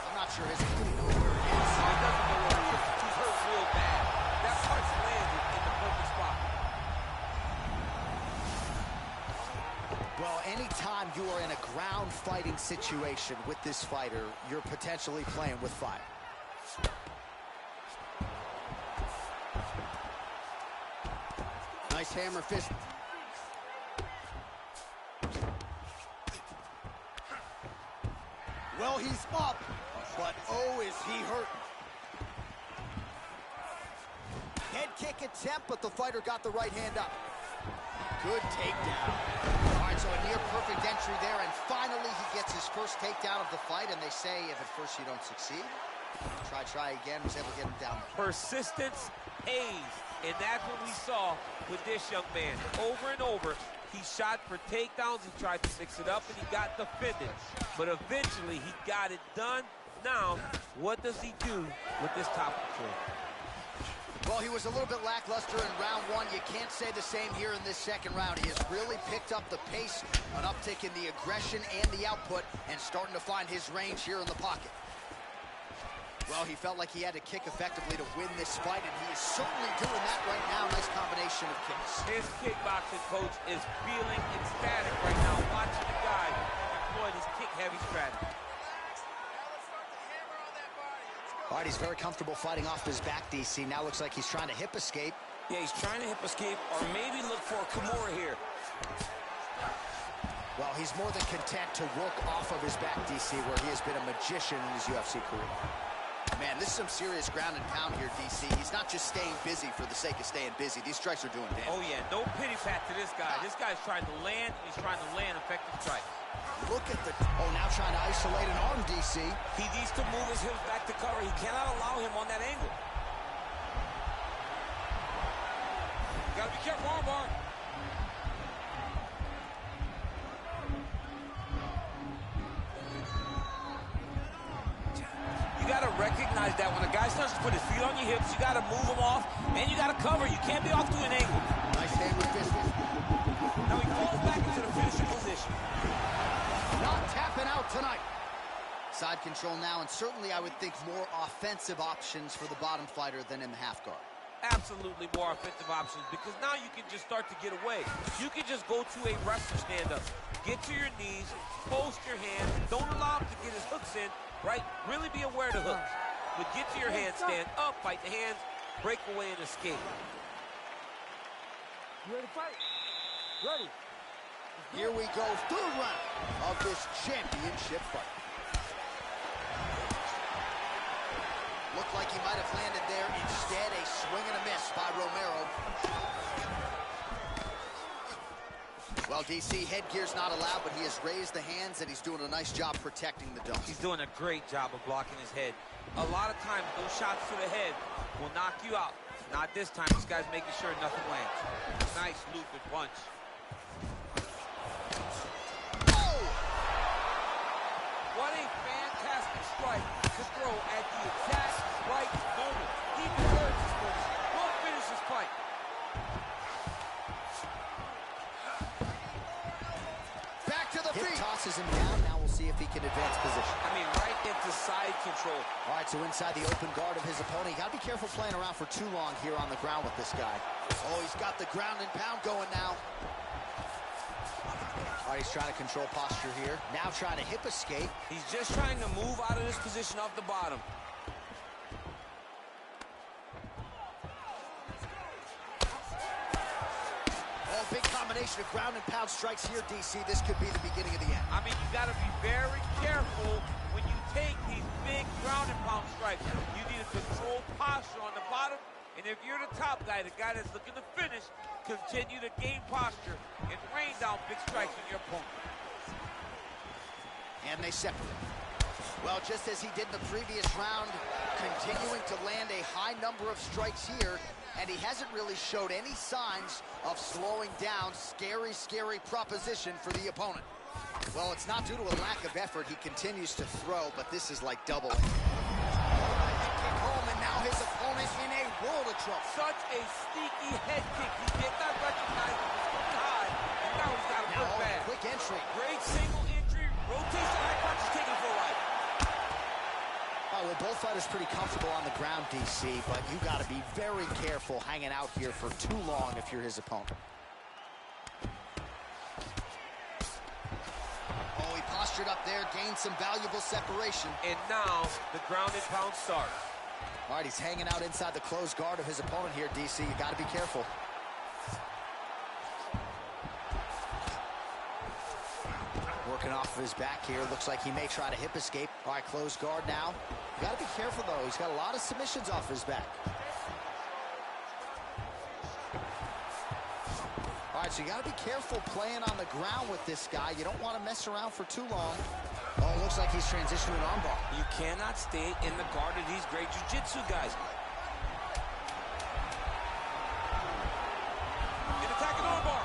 I'm not sure his really knows where it is. He doesn't know where he is. He's hurt real bad. That punch landed in the perfect spot. Well, anytime you are in a ground fighting situation with this fighter, you're potentially playing with fire. Nice hammer fist. Well, he's up, but oh, is he hurt. Head kick attempt, but the fighter got the right hand up. Good takedown. All right, so a near perfect entry there, and finally he gets his first takedown of the fight, and they say if at first you don't succeed, try again, was able to get him down there. Persistence pays, and that's what we saw with this young man. Over and over, he shot for takedowns, he tried to mix it up, and he got defended. But eventually, he got it done. Now, what does he do with this top control? Well, he was a little bit lackluster in round one. You can't say the same here in this second round. He has really picked up the pace, an uptick in the aggression and the output, and starting to find his range here in the pocket. Well, he felt like he had to kick effectively to win this fight, and he is certainly doing that right now. Nice combination of kicks. His kickboxing coach is feeling ecstatic right now, watching the guy employ his kick-heavy strategy. All right, he's very comfortable fighting off his back, DC. Now looks like he's trying to hip escape. Yeah, he's trying to hip escape, or maybe look for a Kimura here. Well, he's more than content to work off of his back, DC, where he has been a magician in his UFC career. Man, this is some serious ground and pound here, DC. He's not just staying busy for the sake of staying busy. These strikes are doing damage. Oh, yeah, no pity pat to this guy. This guy's trying to land, he's trying to land effective strikes. Look at the... Oh, now trying to isolate an arm, DC. He needs to move his hips back to cover. He cannot allow him on that angle. Gotta be careful, armbar. You gotta recognize that when a guy starts to put his feet on your hips, you gotta move him off, and you gotta cover. You can't be off to an angle. Nice hand with fist. Now he falls back into the finishing position. Not tapping out tonight. Side control now, and certainly I would think more offensive options for the bottom fighter than in the half guard. Absolutely more offensive options, because now you can just start to get away. You can just go to a wrestler stand-up, get to your knees, post your hands, don't allow him to get his hooks in, right? Really be aware of the hooks. But get to your hands, stand up, fight the hands, break away and escape. You ready to fight? Ready. Here we go, third round of this championship fight. Looked like he might have landed there. Instead, a swing and a miss by Romero. Well, DC, headgear's not allowed, but he has raised the hands, and he's doing a nice job protecting the dome. He's doing a great job of blocking his head. A lot of times, those shots to the head will knock you out. Not this time. This guy's making sure nothing lands. Nice looping punch. Oh! What a fantastic strike to throw at the exact right moment. He deserves this move. Won't finish this fight. Back to the feet. Hip tosses him down. Now we'll see if he can advance position. I mean, right into side control. All right, so inside the open guard of his opponent. You got to be careful playing around for too long here on the ground with this guy. Oh, he's got the ground and pound going now. All right, he's trying to control posture here. Now trying to hip escape. He's just trying to move out of this position off the bottom. Oh, big combination of ground and pound strikes here, DC. This could be the beginning of the end. I mean, you got to be very careful when you take these big ground and pound strikes. You need to control posture on the bottom. And if you're the top guy, the guy that's looking to finish, continue to gain posture and rain down big strikes on your opponent. And they separate. Well, just as he did in the previous round, continuing to land a high number of strikes here, and he hasn't really showed any signs of slowing down. Scary, scary proposition for the opponent. Well, it's not due to a lack of effort. He continues to throw, but this is like doubling. Kick home, and now his opponent in a world of trouble. Such a sneaky head kick. He did not recognize it was coming high, and now he's got to put back. Quick entry. Great single entry. Rotation high punch is taking for a ride. All right, well, both fighters pretty comfortable on the ground, DC, but you got to be very careful hanging out here for too long if you're his opponent. Oh, he postured up there, gained some valuable separation. And now the ground and pound starts. All right, he's hanging out inside the closed guard of his opponent here, DC. You got to be careful. Working off of his back here. Looks like he may try to hip escape. All right, closed guard now. You got to be careful, though. He's got a lot of submissions off his back. All right, so you got to be careful playing on the ground with this guy. You don't want to mess around for too long. Oh, it looks like he's transitioning an armbar. You cannot stay in the guard of these great jiu-jitsu guys. An attacking armbar.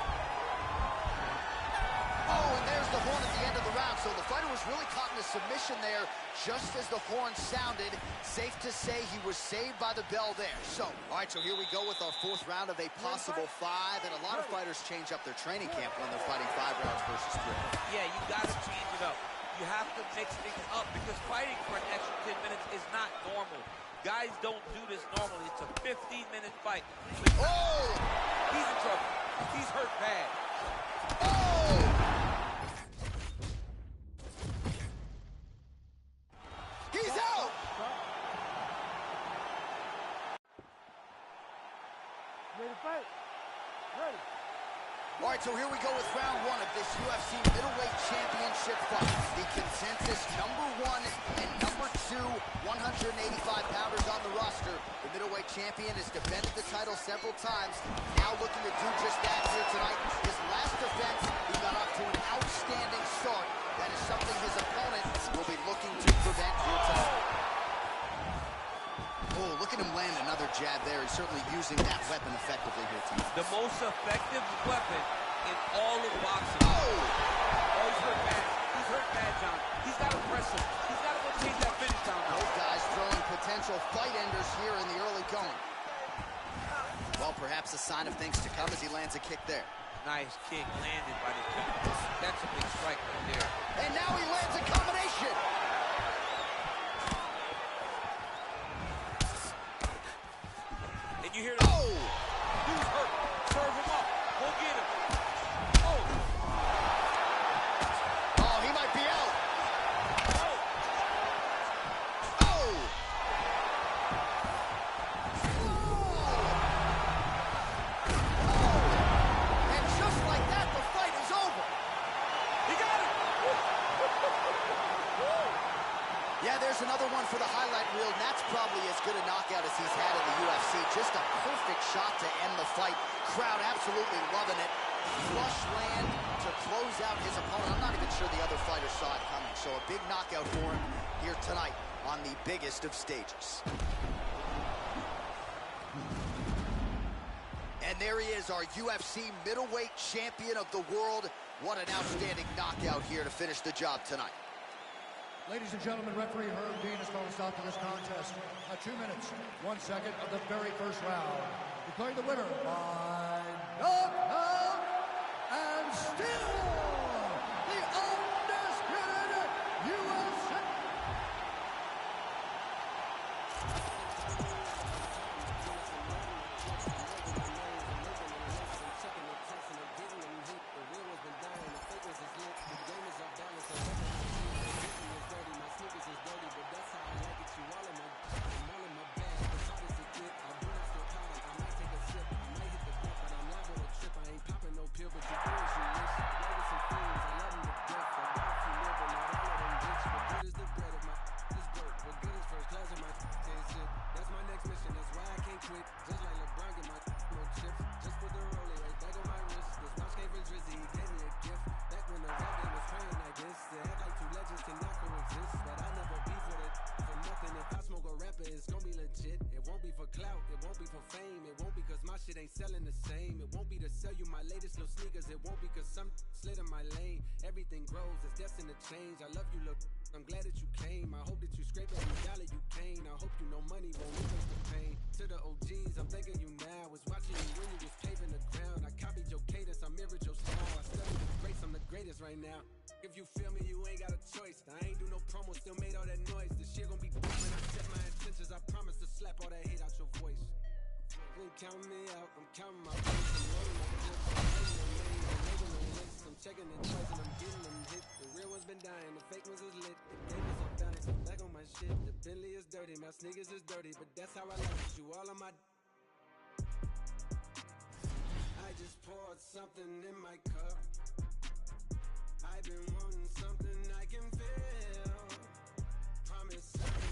Oh, and there's the horn at the end of the round. So the fighter was really caught in a submission there just as the horn sounded. Safe to say he was saved by the bell there. So, all right, so here we go with our fourth round of a possible 5. And a lot of fighters change up their training camp when they're fighting 5 rounds versus 3. Yeah, you got to change it up. You have to mix things up because fighting for an extra 10 minutes is not normal. Guys don't do this normally. It's a 15-minute fight. Oh! He's in trouble. He's hurt bad. Oh! He's out! Ready to fight? Ready. All right, so here we go with round 1 of this UFC middleweight championship fight. The consensus #1 and #2 185-pounders on the roster. The middleweight champion has defended the title several times, now looking to do just that here tonight. His last defense, he got off to an outstanding start. That is something his opponent will be looking to prevent here tonight. Oh, look at him land another jab there. He's certainly using that weapon effectively here tonight. The most effective weapon in all of boxing. Oh! Oh, he's hurt bad. He's hurt bad, John. He's got to press him. He's got to go chase that finish down now. Both guys throwing potential fight enders here in the early going. Well, perhaps a sign of things to come as he lands a kick there. Nice kick landed by the judge. That's a big strike right there. And now he lands a combination. And you hear the... Oh! Dude's hurt. Serve him up. Go get him. Oh! Oh, he might be out. Oh! Oh! And just like that, the fight is over. He got it! Yeah, there's another one for the highlight reel, and that's probably as good a knockout as he's had in the UFC. Just a perfect shot to end the fight. Crowd absolutely loving it. Flush land to close out his opponent. I'm not even sure the other fighter saw it coming. So a big knockout for him here tonight on the biggest of stages. there he is, our UFC middleweight champion of the world. What an outstanding knockout here to finish the job tonight. Ladies and gentlemen, referee Herb Dean has called a stop to this contest at 2 minutes, 1 second of the very first round. Declaring the winner by knockout and still the undisputed UFC. Ain't selling the same. It won't be to sell you my latest little sneakers. It won't be cause some slid in my lane. Everything grows, it's destined to change. I love you, look, I'm glad that you came. I hope that you scrape every dollar you can. I hope you know money won't replace the pain. To the OGs, I'm thanking you now. Was watching you when you was paving the ground. I copied your cadence, I mirrored your style. I studied the greats, I'm the greatest right now. If you feel me, you ain't got a choice. I ain't do no promo, still made all that noise. This shit gon' be dope when I set my intentions. I promise to slap all that hate out your voice. Ain't counting me out, I'm counting my points. I'm rolling my chips, I'm making no names, I'm making no hits. I'm checking it twice and I'm getting them hit. The real ones been dying, the fake ones is lit. The game is off balance, I'm back on my shit. The Bentley is dirty, my sneakers is dirty, but that's how I like it. You all on my. I just poured something in my cup. I've been wanting something I can feel. Promise I